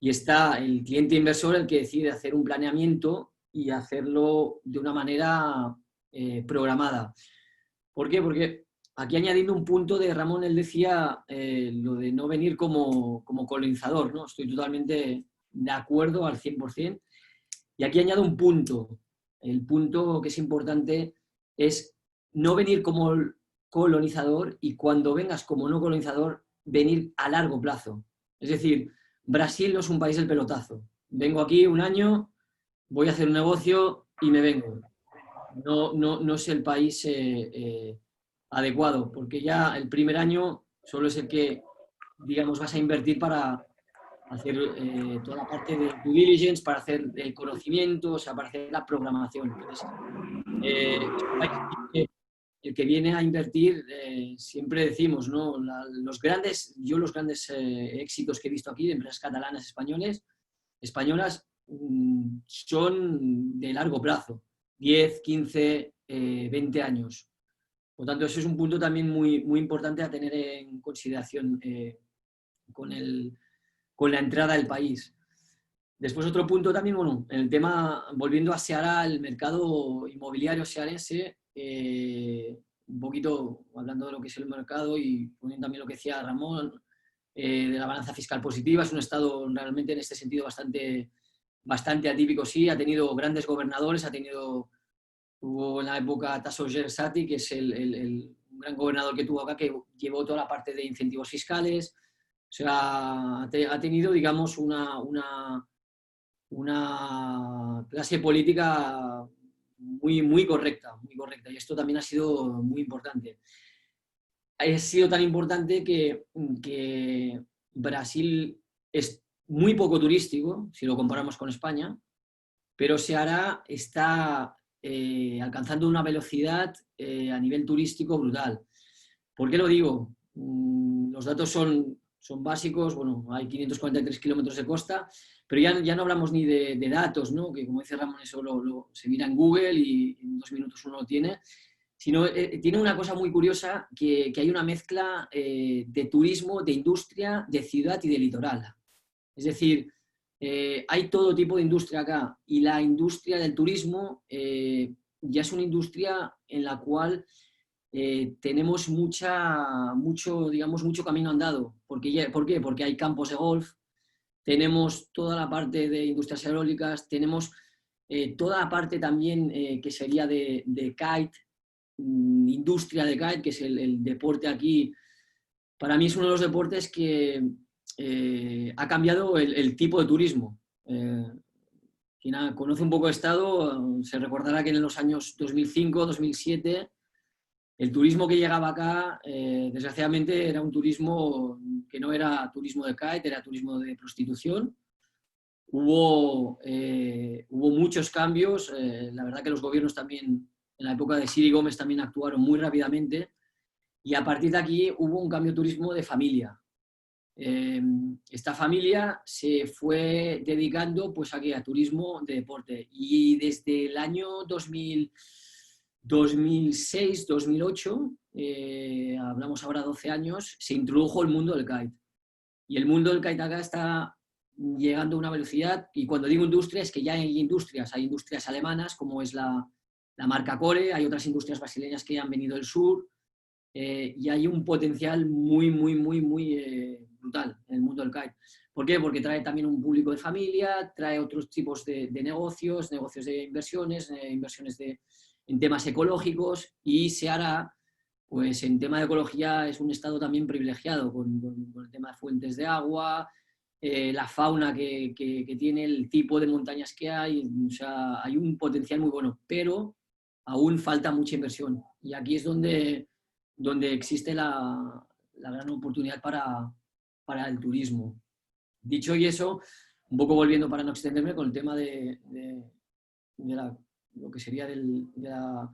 y está el cliente inversor el que decide hacer un planeamiento y hacerlo de una manera programada. ¿Por qué? Porque aquí, añadiendo un punto de Ramón, él decía lo de no venir como colonizador, ¿no? Estoy totalmente de acuerdo al 100%. Y aquí añado un punto. El punto que es importante es no venir como colonizador, y cuando vengas como no colonizador, venir a largo plazo. Es decir, Brasil no es un país del pelotazo. Vengo aquí un año, voy a hacer un negocio y me vengo. No es el país adecuado, porque ya el primer año solo es el que, digamos, vas a invertir para hacer toda la parte de due diligence, para hacer el conocimiento, o sea, para hacer la programación. Entonces, el que viene a invertir, siempre decimos, ¿no? Los grandes éxitos que he visto aquí de empresas catalanas, españolas, son de largo plazo, 10, 15, 20 años. Por lo tanto, eso es un punto también muy, muy importante a tener en consideración con la entrada del país. Después, otro punto también, bueno, en el tema, volviendo a Ceará, el mercado inmobiliario cearense, un poquito hablando de lo que es el mercado y poniendo también lo que decía Ramón, de la balanza fiscal positiva. Es un estado realmente en este sentido bastante atípico, sí. Ha tenido grandes gobernadores, tuvo en la época Tasso Gersati, que es el gran gobernador que tuvo acá, que llevó toda la parte de incentivos fiscales. O sea, ha tenido, digamos, una clase política muy, muy correcta, y esto también ha sido muy importante. Ha sido tan importante que Brasil es muy poco turístico, si lo comparamos con España, pero Ceará está alcanzando una velocidad a nivel turístico brutal. ¿Por qué lo digo? Los datos son básicos. Bueno, hay 543 kilómetros de costa, pero ya no hablamos ni de datos, ¿no? Que como dice Ramón, eso se mira en Google y en 2 minutos uno lo tiene, sino tiene una cosa muy curiosa, que hay una mezcla de turismo, de industria, de ciudad y de litoral. Es decir, hay todo tipo de industria acá, y la industria del turismo ya es una industria en la cual tenemos mucho camino andado. ¿Por qué? Porque hay campos de golf, tenemos toda la parte de industrias eólicas, tenemos toda la parte también que sería de kite, industria de kite, que es el deporte aquí. Para mí es uno de los deportes que ha cambiado el tipo de turismo. Quien conoce un poco el estado se recordará que en los años 2005, 2007, el turismo que llegaba acá, desgraciadamente, era un turismo que no era turismo de kite, era turismo de prostitución. Hubo muchos cambios. La verdad que los gobiernos también, en la época de Siri Gómez, también actuaron muy rápidamente. Y a partir de aquí hubo un cambio de turismo de familia. Esta familia se fue dedicando pues, a turismo de deporte. Y desde el año 2006, 2008, hablamos ahora 12 años, se introdujo el mundo del kite. Y el mundo del kite acá está llegando a una velocidad, y cuando digo industria es que ya hay industrias alemanas, como es la marca Core, hay otras industrias brasileñas que han venido del sur, y hay un potencial muy brutal en el mundo del kite. ¿Por qué? Porque trae también un público de familia, trae otros tipos de negocios de inversiones, en temas ecológicos, y se hará, pues en tema de ecología es un estado también privilegiado con el tema de fuentes de agua, la fauna que tiene, el tipo de montañas que hay. O sea, hay un potencial muy bueno, pero aún falta mucha inversión. Y aquí es donde existe la gran oportunidad para el turismo. Dicho y eso, un poco volviendo para no extenderme con el tema de lo que sería de la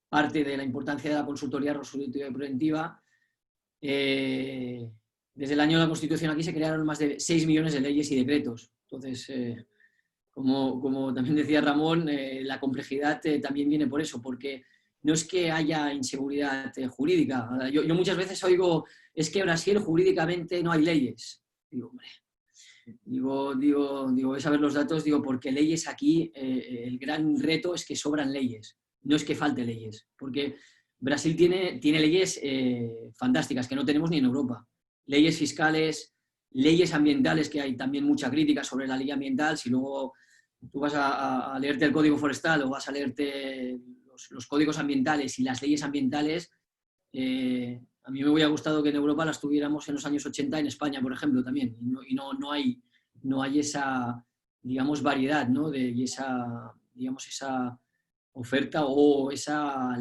parte de la importancia de la consultoría resolutiva y preventiva. Desde el año de la Constitución aquí se crearon más de 6 millones de leyes y decretos. Entonces, como también decía Ramón, la complejidad también viene por eso, porque no es que haya inseguridad jurídica. Yo muchas veces oigo, es que Brasil jurídicamente no hay leyes. Digo, hombre, ves a ver los datos, porque leyes aquí, el gran reto es que sobran leyes, no es que falte leyes, porque Brasil tiene leyes fantásticas que no tenemos ni en Europa. Leyes fiscales, leyes ambientales, que hay también mucha crítica sobre la ley ambiental. Si luego tú vas a leerte el Código Forestal o vas a leerte los códigos ambientales y las leyes ambientales, a mí me hubiera gustado que en Europa las tuviéramos en los años 80, en España, por ejemplo, también. Y no hay esa, digamos, variedad, ¿no? Y esa oferta o esas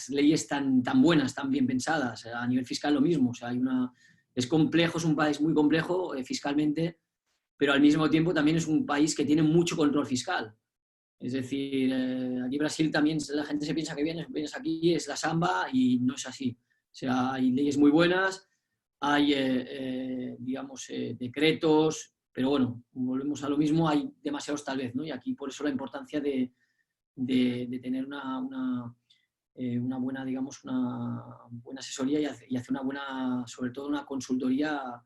leyes tan buenas, tan bien pensadas. A nivel fiscal lo mismo. O sea, es complejo, es un país muy complejo fiscalmente, pero al mismo tiempo también es un país que tiene mucho control fiscal. Es decir, aquí en Brasil también la gente se piensa que vienes aquí, es la samba, y no es así. O sea, hay leyes muy buenas, hay, decretos, pero bueno, volvemos a lo mismo, hay demasiados tal vez, ¿no? Y aquí por eso la importancia de tener una buena, una buena asesoría y hacer una buena, sobre todo una consultoría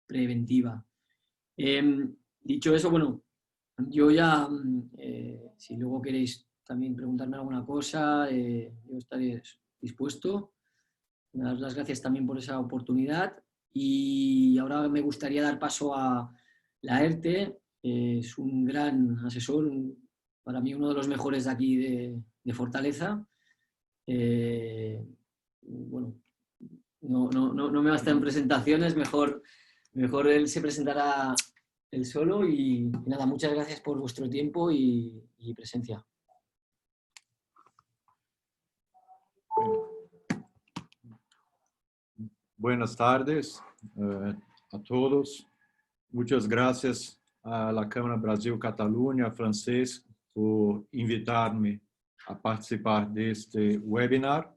preventiva. Dicho eso, bueno, yo ya, si luego queréis también preguntarme alguna cosa, yo estaré dispuesto. Dar las gracias también por esa oportunidad, y ahora me gustaría dar paso a Laerte. Es un gran asesor, para mí uno de los mejores de aquí de Fortaleza. Bueno, no me basta en presentaciones, mejor él se presentará él solo, y nada, muchas gracias por vuestro tiempo y presencia. Buenas tardes a todos. Muchas gracias a la Câmara Brasil-Catalunha francês por invitar-me a participar deste webinar,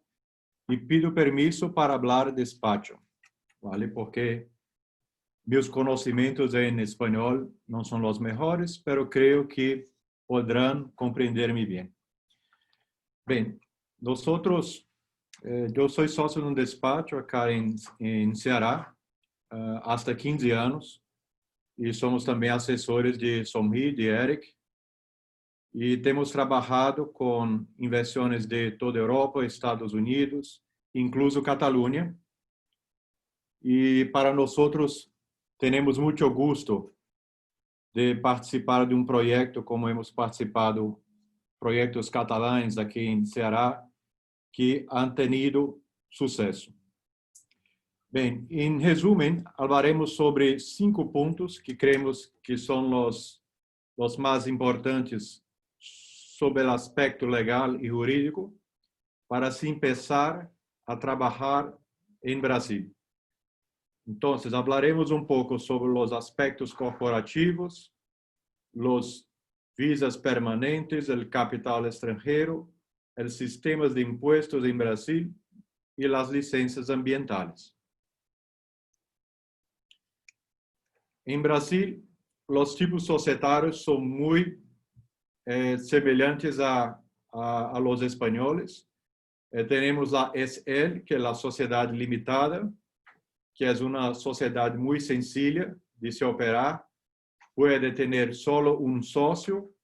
e pido permiso para hablar despacio, ¿vale? Porque meus conhecimentos em espanhol não são os melhores, pero creo que podrán comprenderme bem. Bem, Nosotros, yo soy socio de un despacho acá en Ceará, hasta 15 años, y somos también asesores de Somri, de Eric, y hemos trabajado con inversiones de toda Europa, Estados Unidos, incluso Cataluña. Y para nosotros tenemos mucho gusto de participar de un proyecto como hemos participado proyectos catalanes aquí en Ceará que han tenido suceso. Bem, em resumen, hablaremos sobre 5 puntos que creemos que são os mais importantes sobre o aspecto legal e jurídico para assim começar a trabalhar em Brasil. Então, hablaremos um pouco sobre os aspectos corporativos, os visas permanentes, o capital estrangeiro, os sistemas de impostos em Brasil e as licenças ambientais. Em Brasil, os tipos societários são muito semelhantes a los espanhóis. Temos a SL, que é a sociedade limitada, que é uma sociedade muito sencilla de se operar. Pode ter solo um sócio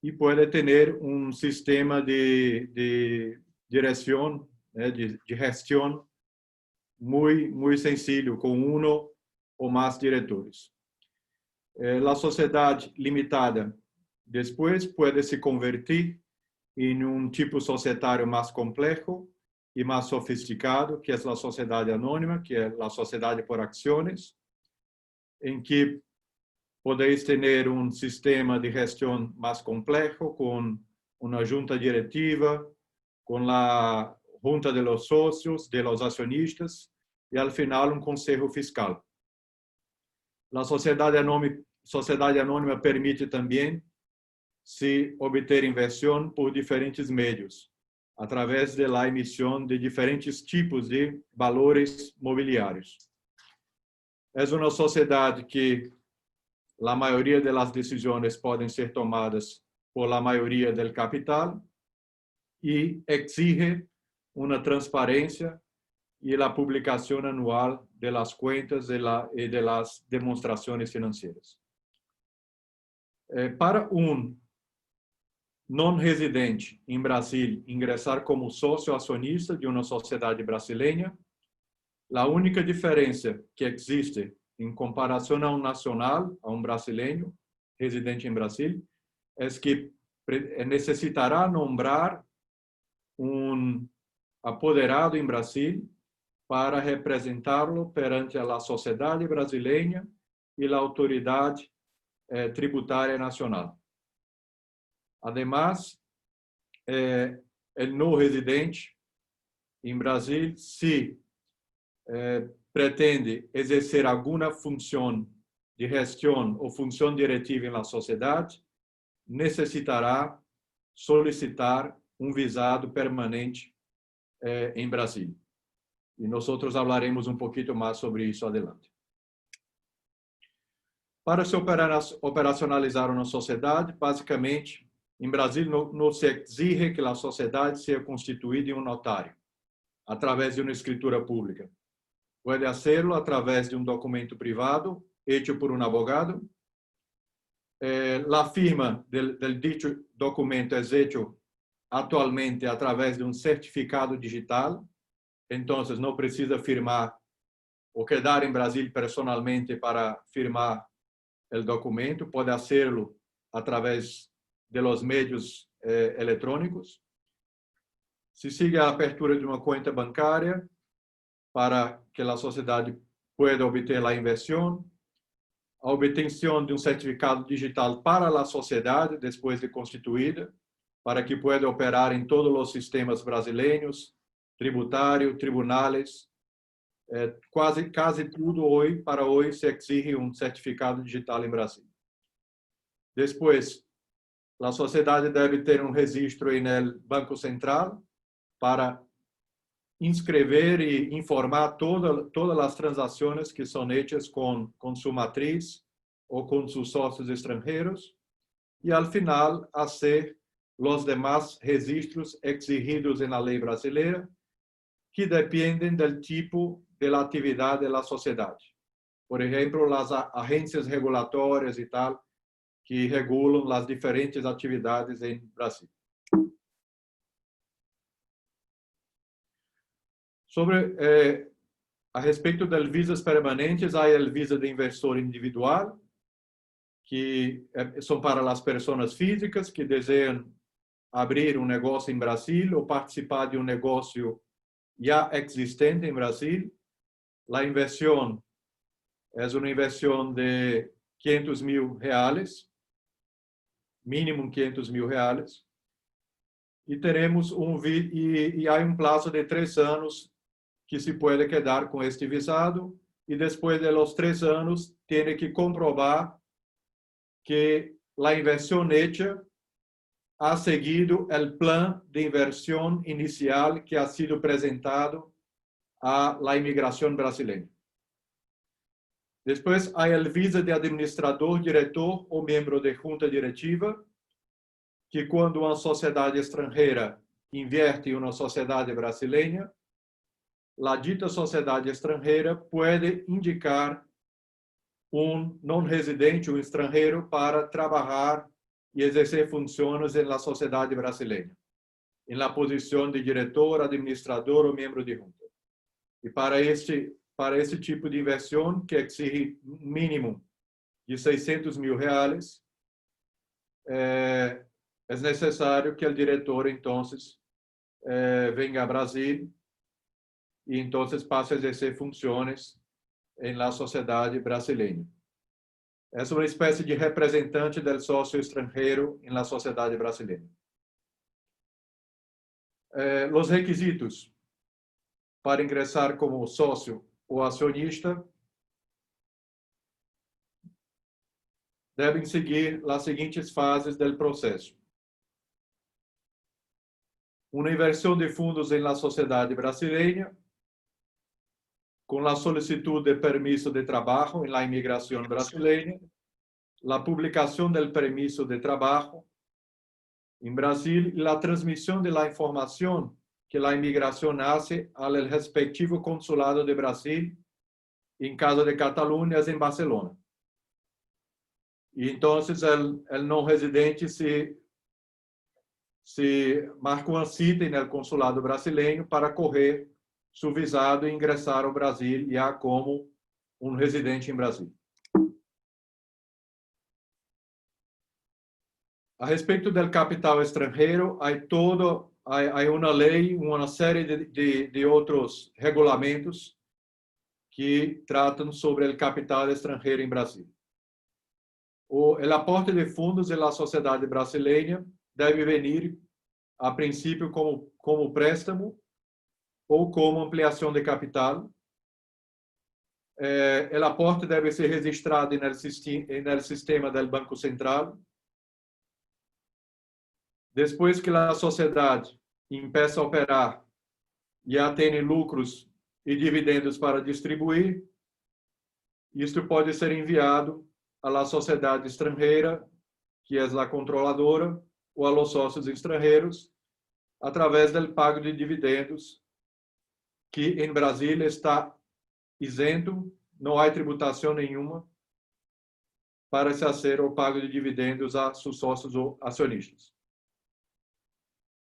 e pode ter um sistema de direção, de gestão muito sencillo, com um ou mais diretores. A sociedade limitada depois pode se convertir em um tipo societário mais complexo e mais sofisticado, que é a sociedade anônima, que é a sociedade por ações, em que podeis ter um sistema de gestão mais complexo, com uma junta diretiva, com a junta de los sócios, de los acionistas, e, ao final, um conselho fiscal. A sociedade anônima permite também se obter inversão por diferentes meios, através da emissão de diferentes tipos de valores mobiliários. É uma sociedade que a maioria das decisões podem ser tomadas por la maioria do capital e exige uma transparência e a publicação anual de las cuentas e de las demonstrações financeiras. Para um não-residente em Brasil ingressar como sócio acionista de uma sociedade brasileira, a única diferença que existe em comparação a um nacional, a um brasileiro residente em Brasil, é que necessitará nombrar um apoderado em Brasil para representá-lo perante a sociedade brasileira e a autoridade tributária nacional. Además, o não residente em Brasil, se pretende exercer alguma função de gestão ou função diretiva na sociedade, necessitará solicitar um visado permanente em Brasil. E nós falaremos um pouquinho mais sobre isso adelante. Para se operacionalizar uma sociedade, basicamente, em Brasil não se exige que a sociedade seja constituída em um notário, através de uma escritura pública. Pode hacerlo através de um documento privado, hecho por um advogado. A firma del dicho documento é hecho atualmente através de um certificado digital. Então, não precisa firmar ou quedar em Brasil personalmente para firmar o documento. Pode hacerlo através de los meios eletrônicos. Se sigue a abertura de uma conta bancária para que a sociedade pueda obter a inversão, a obtenção de um certificado digital para a sociedade depois de constituída, para que pueda operar em todos os sistemas brasileiros, tributário, tribunais, quase tudo para hoje se exige um certificado digital em Brasil. Depois, a sociedade deve ter um registro no Banco Central para inscrever e informar todas as transações que são feitas com sua matriz ou com seus sócios estrangeiros e, ao final, fazer los demás registros exigidos en la ley brasileña, que dependen del tipo de la actividad de la sociedad. Por ejemplo, las agencias regulatorias y tal, que regulam las diferentes actividades en Brasil. A respeito de visas permanentes, há o visa de inversor individual, que são para as pessoas físicas que desejam abrir um negócio em Brasil ou participar de um negócio já existente em Brasil. A inversão é uma inversão de R$500.000, mínimo R$500.000, e teremos e há um prazo de 3 anos que se pode quedar com este visado, e depois de los 3 anos tem que comprovar que a inversão hecha ha seguido o plano de inversión inicial que ha sido presentado a la inmigración brasileña. Después hay el visa de administrador, director o miembro de junta directiva, que cuando una sociedad extranjera invierte en una sociedad brasileña, la dita sociedad extranjera puede indicar un non residente, un extranjero, para trabajar e exercer funções na sociedade brasileira, na posição de diretor, administrador ou membro de junta. E para esse tipo de inversão, que exige um mínimo de R$600.000, é necessário que o diretor, então, venha a Brasil e, então, passe a exercer funções na sociedade brasileira. É uma espécie de representante do sócio estrangeiro na sociedade brasileira. Os requisitos para ingressar como sócio ou acionista devem seguir as seguintes fases do processo: uma inversão de fundos na sociedade brasileira, com a solicitud de permiso de trabalho na imigração brasileira, a publicação do permiso de trabalho em Brasil e a transmissão da informação que a imigração hace ao respectivo consulado de Brasil, em caso de Catalunha, em Barcelona. E então, o não residente se marca uma cita no consulado brasileiro para correr seu visado e ingressar ao Brasil já como um residente em Brasil. A respeito do capital estrangeiro, há uma lei, uma série de outros regulamentos que tratam sobre o capital estrangeiro em Brasil. O aporte de fundos na sociedade brasileira deve vir, a princípio, como préstamo ou como ampliação de capital. O aporte deve ser registrado no sistema do Banco Central. Depois que a sociedade empieza a operar, já tem lucros e dividendos para distribuir, isto pode ser enviado à sociedade estrangeira, que é a controladora, ou aos sócios estrangeiros, através do pago de dividendos, que em Brasil está isento, não há tributação nenhuma para se fazer o pago de dividendos a seus sócios ou acionistas.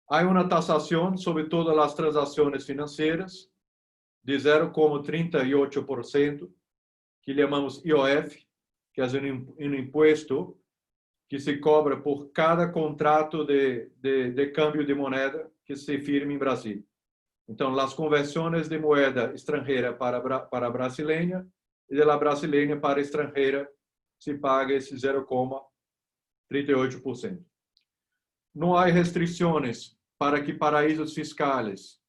Há uma taxação sobre todas as transações financeiras de 0,38%, que chamamos IOF, que é um imposto que se cobra por cada contrato de câmbio de moeda que se firme em Brasil. Então, as conversões de moeda estrangeira para brasileira e da brasileira para estrangeira se paga esse 0,38%. Não há restrições para que paraísos fiscais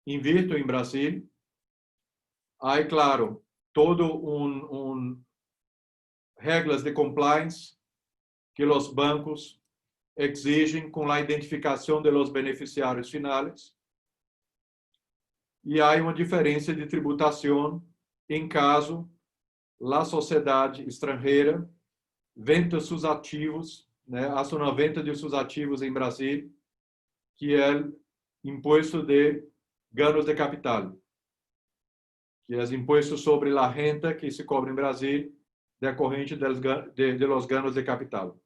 invirtam em Brasil. Há, claro, todo regras de compliance que os bancos exigem com a identificação de los beneficiários finais. E há uma diferença de tributação em caso a sociedade estrangeira venda seus ativos né, hasta una venta de sus ativos em Brasil, que é o imposto de ganhos de capital, que é o imposto sobre a renta que se cobra em Brasil decorrente de los ganhos de capital.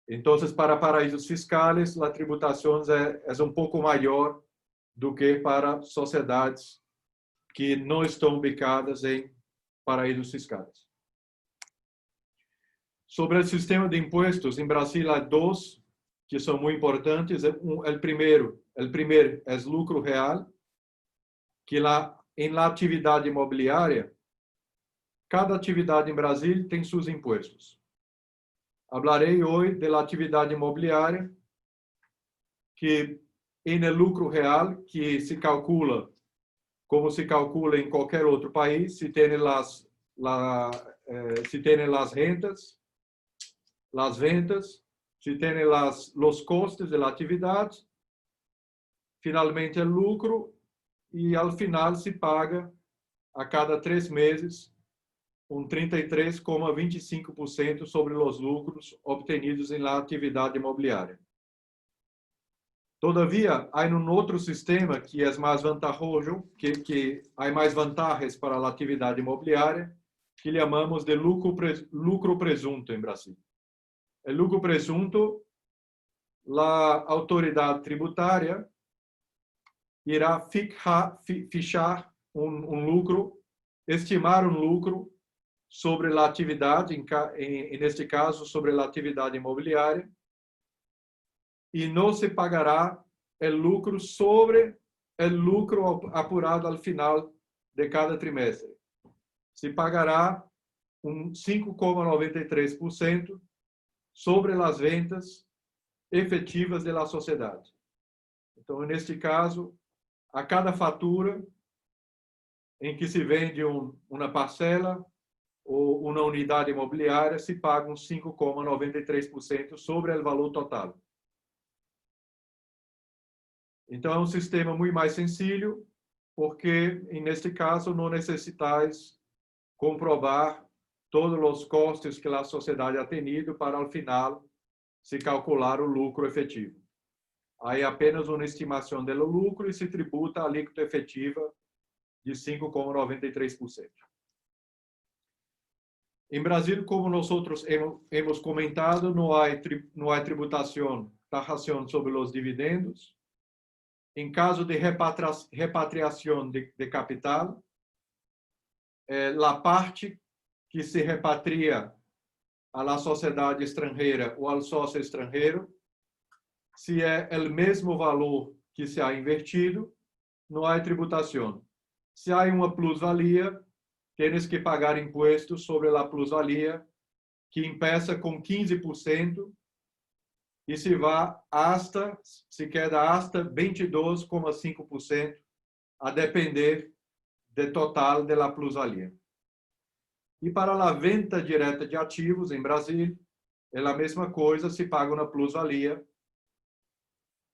Então, para paraísos fiscais, a tributação é um pouco maior do que para sociedades que não estão ubicadas em paraísos fiscais. Sobre o sistema de impostos, em Brasil há dois que são muito importantes. O primeiro é o lucro real, que em la atividade imobiliária, cada atividade em Brasil tem seus impostos. Hablarei hoje da atividade imobiliária, que em el lucro real, que se calcula como se calcula em qualquer outro país, se tem as rentas, as ventas, se tem os custos da atividade, finalmente o lucro, e ao final se paga a cada 3 meses 33,25% sobre os lucros obtenidos em la atividade imobiliária. Todavia, há outro sistema que é mais vantajoso, que há mais vantagens para a atividade imobiliária, que chamamos de lucro presunto em Brasil. O lucro presunto, a autoridade tributária irá fichar lucro, estimar lucro sobre a atividade, neste caso, sobre a atividade imobiliária, e não se pagará o lucro sobre o lucro apurado ao final de cada trimestre. Se pagará 5,93% sobre as ventas efetivas da sociedade. Então, neste caso, a cada fatura em que se vende uma parcela ou uma unidade imobiliária, se paga 5,93% sobre o valor total. Então, é um sistema muito mais sencillo, porque, neste caso, não necessitais comprovar todos os custos que a sociedade ha tenido para, ao final, se calcular o lucro efetivo. Aí apenas uma estimação do lucro e se tributa a alíquota efetiva de 5,93%. Em Brasil, como nós hemos comentado, não há tributação, taxação sobre os dividendos. Em caso de repatriação de capital, a parte que se repatria à sociedade estrangeira ou ao sócio estrangeiro, se é o mesmo valor que se ha invertido, não há tributação. Se há uma plusvalia, tens que pagar impostos sobre a plusvalia, que empieza com 15%, e se queda hasta 22,5%, a depender do total da plusvalia. E para a venda direta de ativos em Brasil, é a mesma coisa, se paga uma plusvalia,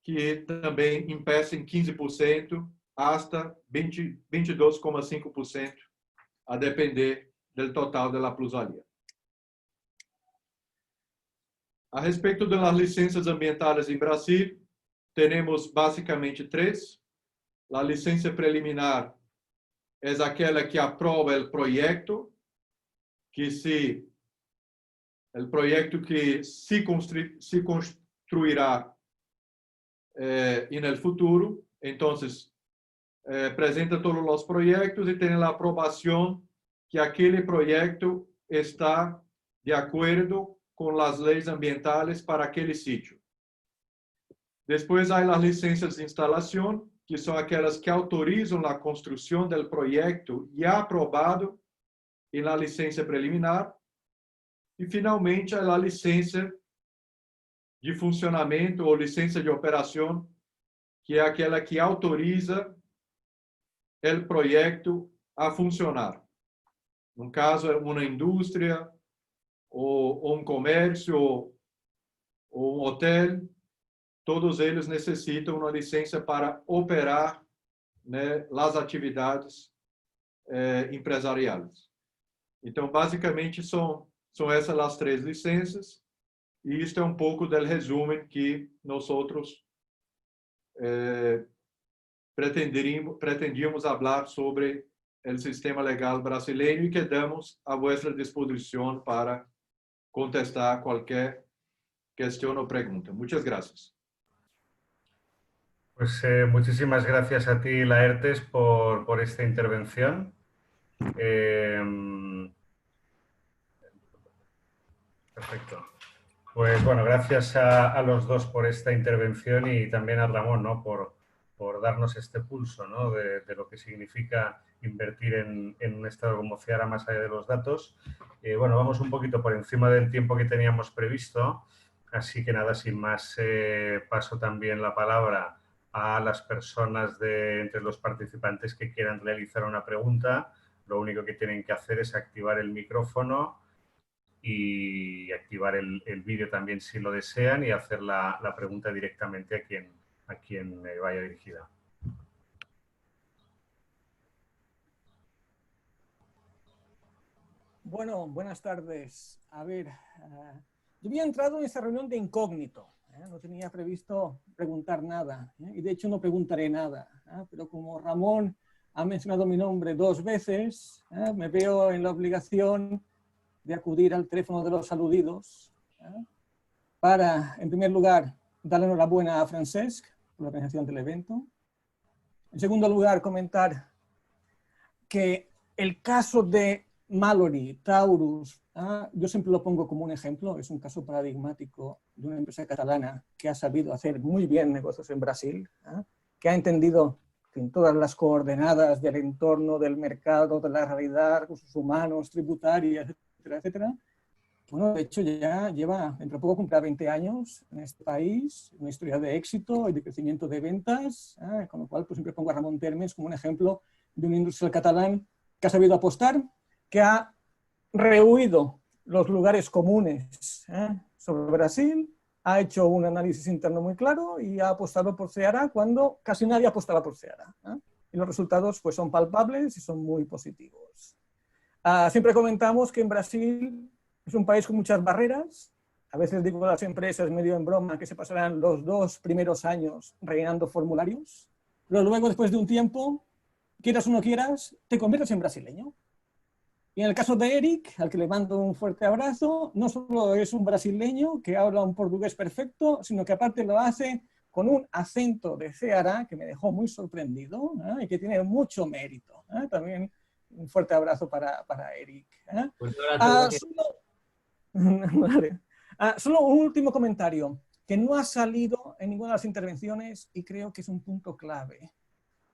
que também empieza em 15%, hasta 22,5%, a depender do total da plusvalia. A respeito das licenças ambientais em Brasil, temos basicamente 3. A licença preliminar é aquela que aprova o projeto, que se construirá no futuro. Então, apresenta todos os projetos e tem a aprovação que aquele projeto está de acordo com as leis ambientais para aquele sítio. Depois há as licenças de instalação, que são aquelas que autorizam a construção do projeto já aprovado em la licença preliminar. E, finalmente, há a licença de funcionamento ou licença de operação, que é aquela que autoriza o projeto a funcionar. No caso, uma indústria, ou um comércio, ou um hotel, todos eles necessitam uma licença para operar, né, as atividades empresariais. Então, basicamente, são essas as 3 licenças. E isto é um pouco do resumo que nós pretendíamos falar sobre o sistema legal brasileiro e quedamos à vossa disposição para contestar qualquer questão ou pergunta. Muitas graças. Pues muchísimas gracias a ti, Laertes, por esta intervención. Perfecto. Pues bueno, gracias a los dos por esta intervención y también a Ramón, ¿no? por darnos este pulso, ¿no? de lo que significa invertir en un estado como Ceará más allá de los datos. Bueno, vamos un poquito por encima del tiempo que teníamos previsto, así que nada, sin más, paso también la palabra a las personas entre los participantes que quieran realizar una pregunta. Lo único que tienen que hacer es activar el micrófono y activar el vídeo también si lo desean y hacer la pregunta directamente a quien vaya dirigida. Bueno, buenas tardes. A ver, yo había entrado en esta reunión de incógnito. No tenía previsto preguntar nada. Y de hecho no preguntaré nada. Pero como Ramón ha mencionado mi nombre 2 veces, me veo en la obligación de acudir al teléfono de los aludidos para, en primer lugar, darle enhorabuena a Francesc por la organización del evento. En segundo lugar, comentar que el caso de Mallory, Taurus, yo siempre lo pongo como un ejemplo, es un caso paradigmático de una empresa catalana que ha sabido hacer muy bien negocios en Brasil, que ha entendido en todas las coordenadas del entorno, del mercado, de la realidad, recursos humanos, tributarias, etcétera, etcétera. Bueno, de hecho ya lleva, dentro de poco cumplirá 20 años en este país, una historia de éxito y de crecimiento de ventas, con lo cual pues siempre pongo a Ramón Termes como un ejemplo de un industrial catalán que ha sabido apostar, que ha rehuido los lugares comunes sobre Brasil, ha hecho un análisis interno muy claro y ha apostado por Ceará cuando casi nadie apostaba por Ceará. Y los resultados pues, son palpables y son muy positivos. Siempre comentamos que en Brasil es un país con muchas barreras. A veces digo a las empresas medio en broma que se pasarán los 2 primeros años rellenando formularios, pero luego después de un tiempo, quieras o no quieras, te conviertes en brasileño. Y en el caso de Eric, al que le mando un fuerte abrazo, no solo es un brasileño que habla un portugués perfecto, sino que aparte lo hace con un acento de Ceará que me dejó muy sorprendido y que tiene mucho mérito. También un fuerte abrazo para Eric. Pues solo un último comentario que no ha salido en ninguna de las intervenciones y creo que es un punto clave.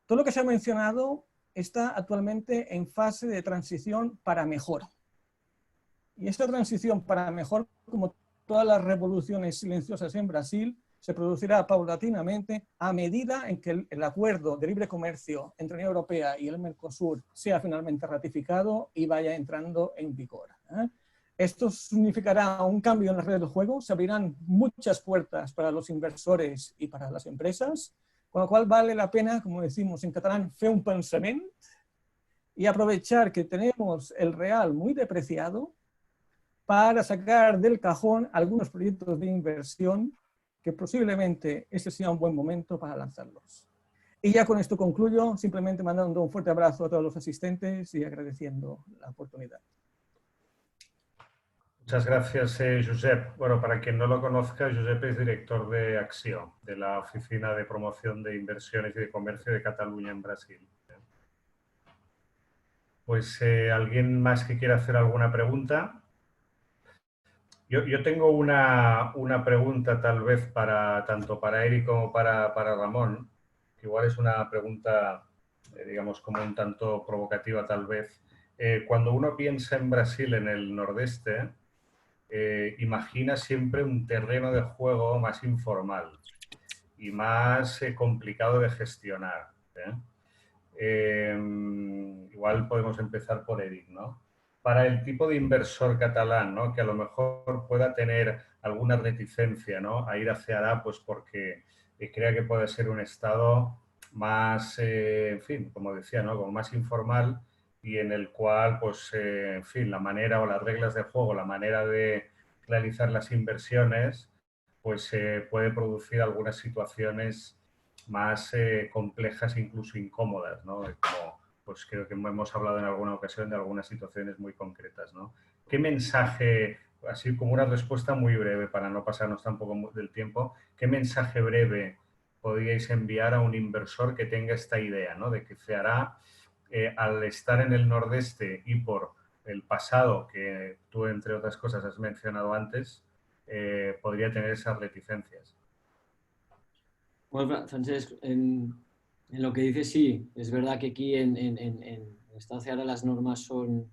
Todo lo que se ha mencionado está actualmente en fase de transición para mejor. Y esta transición para mejor, como todas las revoluciones silenciosas en Brasil, se producirá paulatinamente a medida en que el acuerdo de libre comercio entre la Unión Europea y el Mercosur sea finalmente ratificado y vaya entrando en vigor. Esto significará un cambio en las reglas del juego, se abrirán muchas puertas para los inversores y para las empresas, con lo cual vale la pena, como decimos en catalán, fer un pensament y aprovechar que tenemos el real muy depreciado para sacar del cajón algunos proyectos de inversión que posiblemente ese sea un buen momento para lanzarlos. Y ya con esto concluyo, simplemente mandando un fuerte abrazo a todos los asistentes y agradeciendo la oportunidad. Muchas gracias, Josep. Bueno, para quien no lo conozca, Josep es director de Acció, de la Oficina de Promoción de Inversiones y de Comercio de Cataluña en Brasil. Pues, ¿alguien más que quiera hacer alguna pregunta? Yo tengo una pregunta tal vez tanto para Eric como para Ramón, que igual es una pregunta, digamos, como un tanto provocativa tal vez. Cuando uno piensa en Brasil, en el nordeste, imagina siempre un terreno de juego más informal y más complicado de gestionar. Igual podemos empezar por Eric, ¿no? Para el tipo de inversor catalán, ¿no? Que a lo mejor pueda tener alguna reticencia, ¿no? A ir a Ceará, pues porque crea que puede ser un estado más, en fin, como decía, ¿no? Como más informal y en el cual, pues, en fin, la manera o las reglas de juego, la manera de realizar las inversiones, pues se puede producir algunas situaciones más complejas e incluso incómodas, ¿no? Como, pues creo que hemos hablado en alguna ocasión de algunas situaciones muy concretas, ¿no? ¿Qué mensaje, así como una respuesta muy breve para no pasarnos tampoco del tiempo, qué mensaje breve podríais enviar a un inversor que tenga esta idea, ¿no? De que Ceará, al estar en el nordeste y por el pasado que tú, entre otras cosas, has mencionado antes, podría tener esas reticencias? Bueno, Francesc, en lo que dices, sí, es verdad que aquí en el Estado de Ceará las normas son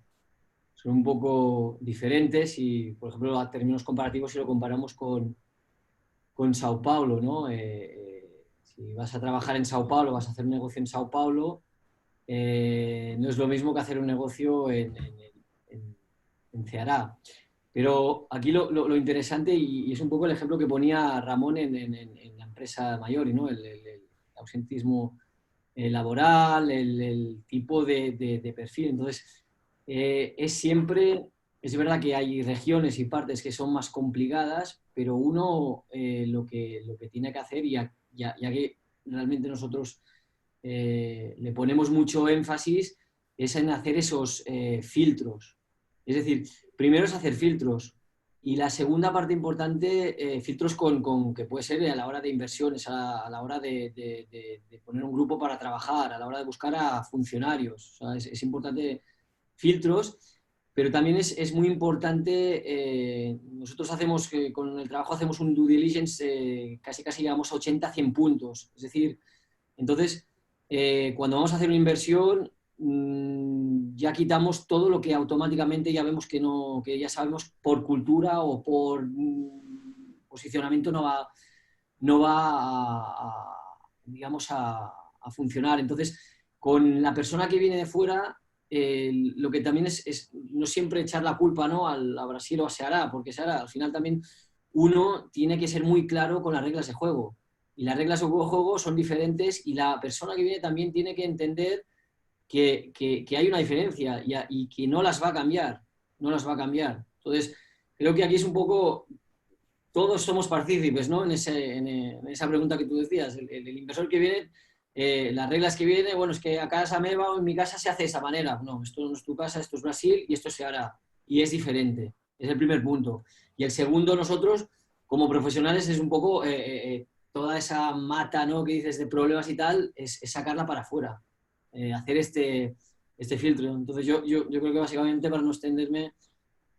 un poco diferentes y, por ejemplo, a términos comparativos, si lo comparamos con Sao Paulo, ¿no? Si vas a trabajar en Sao Paulo, vas a hacer un negocio en Sao Paulo, no es lo mismo que hacer un negocio en Ceará. Pero aquí lo interesante, y es un poco el ejemplo que ponía Ramón en la empresa mayor, ¿no? El ausentismo laboral, el tipo de perfil. Entonces, es verdad que hay regiones y partes que son más complicadas, pero uno lo que tiene que hacer, ya que realmente nosotros le ponemos mucho énfasis, es en hacer esos filtros. Es decir, primero es hacer filtros. Y la segunda parte importante, filtros que puede ser a la hora de inversiones, a la hora de poner un grupo para trabajar, a la hora de buscar a funcionarios. O sea, es importante filtros, pero también es muy importante, nosotros hacemos, con el trabajo hacemos un due diligence, casi llegamos a 80-100 puntos. Es decir, entonces, cuando vamos a hacer una inversión, ya quitamos todo lo que automáticamente ya vemos que ya sabemos por cultura o por posicionamiento no va digamos, a funcionar. Entonces, con la persona que viene de fuera, lo que también es no siempre echar la culpa, ¿no? a Brasil o a Ceará, porque Ceará, al final también uno tiene que ser muy claro con las reglas de juego. Y las reglas de juego son diferentes y la persona que viene también tiene que entender que hay una diferencia y que no las va a cambiar. No las va a cambiar. Entonces, creo que aquí es un poco, todos somos partícipes, ¿no? En esa pregunta que tú decías. El inversor que viene, las reglas que viene, bueno, es que a casa meva o en mi casa se hace de esa manera. No, esto no es tu casa, esto es Brasil y esto se hará. Y es diferente. Es el primer punto. Y el segundo, nosotros, como profesionales, es un poco toda esa mata, ¿no? Que dices de problemas y tal, es sacarla para afuera. Hacer este filtro. Entonces, yo creo que básicamente, para no extenderme,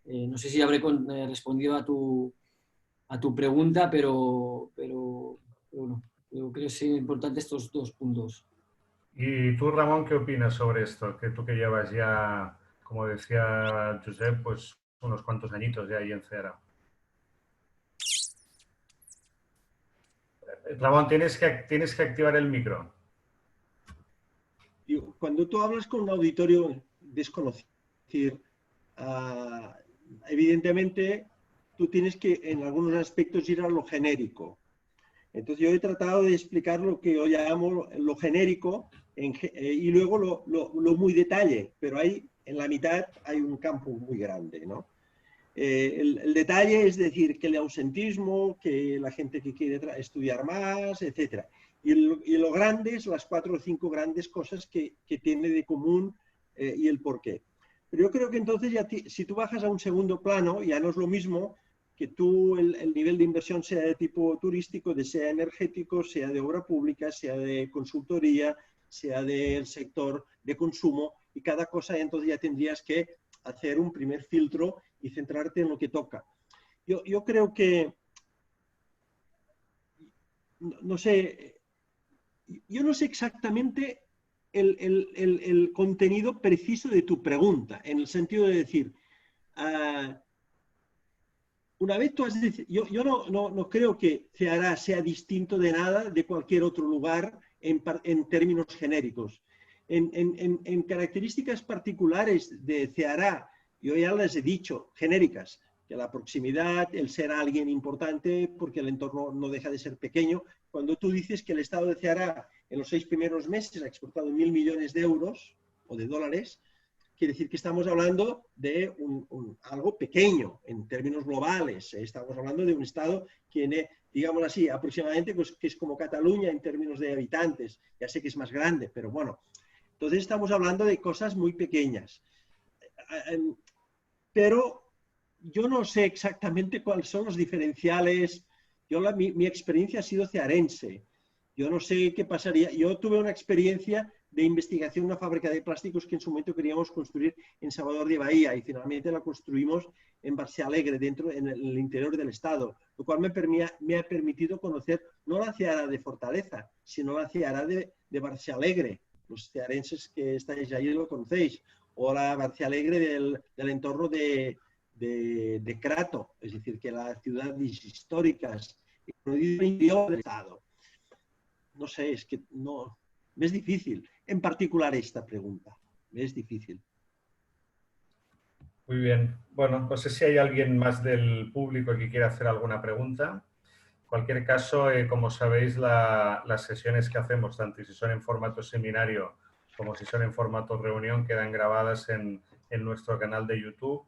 no sé si habré respondido a tu pregunta, pero bueno, yo creo que es importante estos dos puntos. ¿Y tú, Ramón, qué opinas sobre esto? Que tú que llevas ya, como decía Josep, pues unos cuantos añitos ya ahí en Ceará. Ramón, tienes que activar el micro. Cuando tú hablas con un auditorio desconocido, evidentemente tú tienes que en algunos aspectos ir a lo genérico. Entonces yo he tratado de explicar lo que yo llamo lo genérico y luego lo muy detalle, pero en la mitad hay un campo muy grande, ¿no? El detalle es decir que el ausentismo, que la gente que quiere estudiar más, etc. Y lo grande es las 4 o 5 grandes cosas que tiene de común y el porqué. Pero yo creo que entonces ya si tú bajas a un segundo plano, ya no es lo mismo que tú el nivel de inversión sea de tipo turístico, sea energético, sea de obra pública, sea de consultoría, sea del sector de consumo, y cada cosa entonces ya tendrías que hacer un primer filtro y centrarte en lo que toca. Yo creo que, no sé, yo no sé exactamente el contenido preciso de tu pregunta, en el sentido de decir, una vez tú has dicho, yo no creo que Ceará sea distinto de nada de cualquier otro lugar en términos genéricos. En características particulares de Ceará, yo ya les he dicho, genéricas, que la proximidad, el ser alguien importante, porque el entorno no deja de ser pequeño. Cuando tú dices que el Estado de Ceará en los 6 primeros meses ha exportado 1.000 millones de euros o de dólares, quiere decir que estamos hablando de algo pequeño en términos globales. Estamos hablando de un estado que tiene, digamos así, aproximadamente pues, que es como Cataluña en términos de habitantes. Ya sé que es más grande, pero bueno. Entonces estamos hablando de cosas muy pequeñas. Pero yo no sé exactamente cuáles son los diferenciales. Mi experiencia ha sido cearense. Yo no sé qué pasaría. Yo tuve una experiencia de investigación en una fábrica de plásticos que en su momento queríamos construir en Salvador de Bahía y finalmente la construimos en Barcialegre, en el interior del estado, lo cual me ha permitido conocer no la Ceará de Fortaleza, sino la Ceará de Barcialegre. Los cearenses que estáis allí lo conocéis. O la Barcialegre del entorno de Crato, es decir, que las ciudades históricas del interior del estado. No sé, es que no, es difícil. En particular esta pregunta, es difícil. Muy bien. Bueno, no sé si hay alguien más del público que quiera hacer alguna pregunta. En cualquier caso, como sabéis, las sesiones que hacemos, tanto si son en formato seminario como si son en formato reunión, quedan grabadas en nuestro canal de YouTube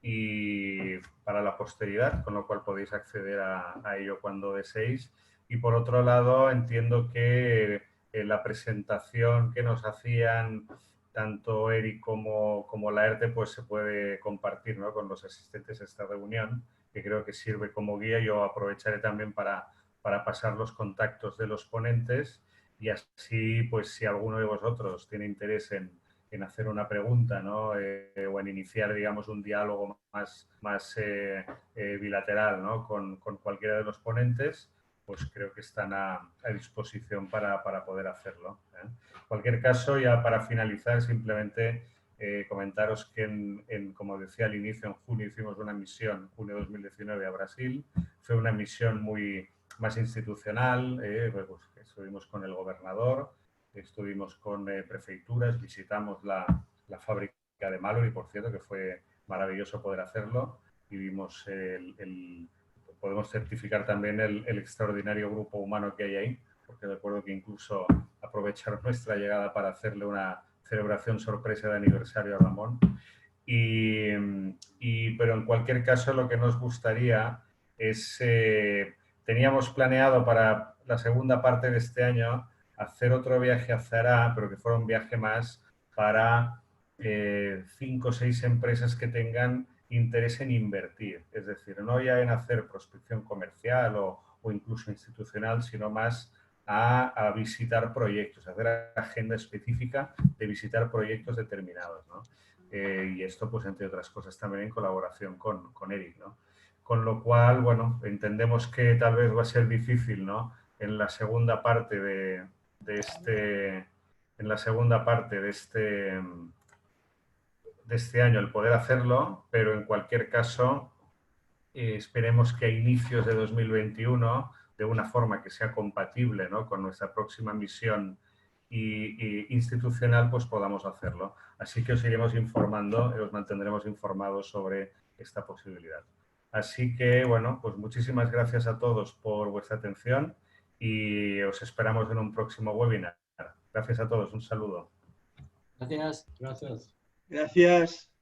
y para la posteridad, con lo cual podéis acceder a ello cuando deseéis. Y por otro lado, entiendo que la presentación que nos hacían tanto Eric como Laerte, pues se puede compartir, ¿no?, con los asistentes a esta reunión, que creo que sirve como guía. Yo aprovecharé también para pasar los contactos de los ponentes y así, pues si alguno de vosotros tiene interés en hacer una pregunta, ¿no?, o en iniciar, digamos, un diálogo más bilateral, ¿no?, con cualquiera de los ponentes, pues creo que están a disposición para poder hacerlo. En cualquier caso, ya para finalizar, simplemente comentaros que, como decía al inicio, en junio hicimos una misión, en junio de 2019, a Brasil. Fue una misión más institucional, pues estuvimos con el gobernador, estuvimos con prefecturas, visitamos la fábrica de Mallory, por cierto, que fue maravilloso poder hacerlo, y vimos podemos certificar también el extraordinario grupo humano que hay ahí, porque recuerdo que incluso aprovecharon nuestra llegada para hacerle una celebración sorpresa de aniversario a Ramón. Pero en cualquier caso, lo que nos gustaría es, teníamos planeado para la segunda parte de este año hacer otro viaje a Ceará, pero que fuera un viaje más para 5 o 6 empresas que tengan interés en invertir. Es decir, no ya en hacer prospección comercial o incluso institucional, sino más a visitar proyectos, a hacer agenda específica de visitar proyectos determinados, ¿no? Y esto, pues, entre otras cosas, también en colaboración con Eric, ¿no? Con lo cual, bueno, entendemos que tal vez va a ser difícil, ¿no?, en la segunda parte de este año el poder hacerlo, pero en cualquier caso esperemos que a inicios de 2021, de una forma que sea compatible, ¿no?, con nuestra próxima misión y institucional, pues podamos hacerlo. Así que os iremos informando, os mantendremos informados sobre esta posibilidad. Así que, bueno, pues muchísimas gracias a todos por vuestra atención y os esperamos en un próximo webinar. Gracias a todos, un saludo. Gracias. Gracias. Gracias.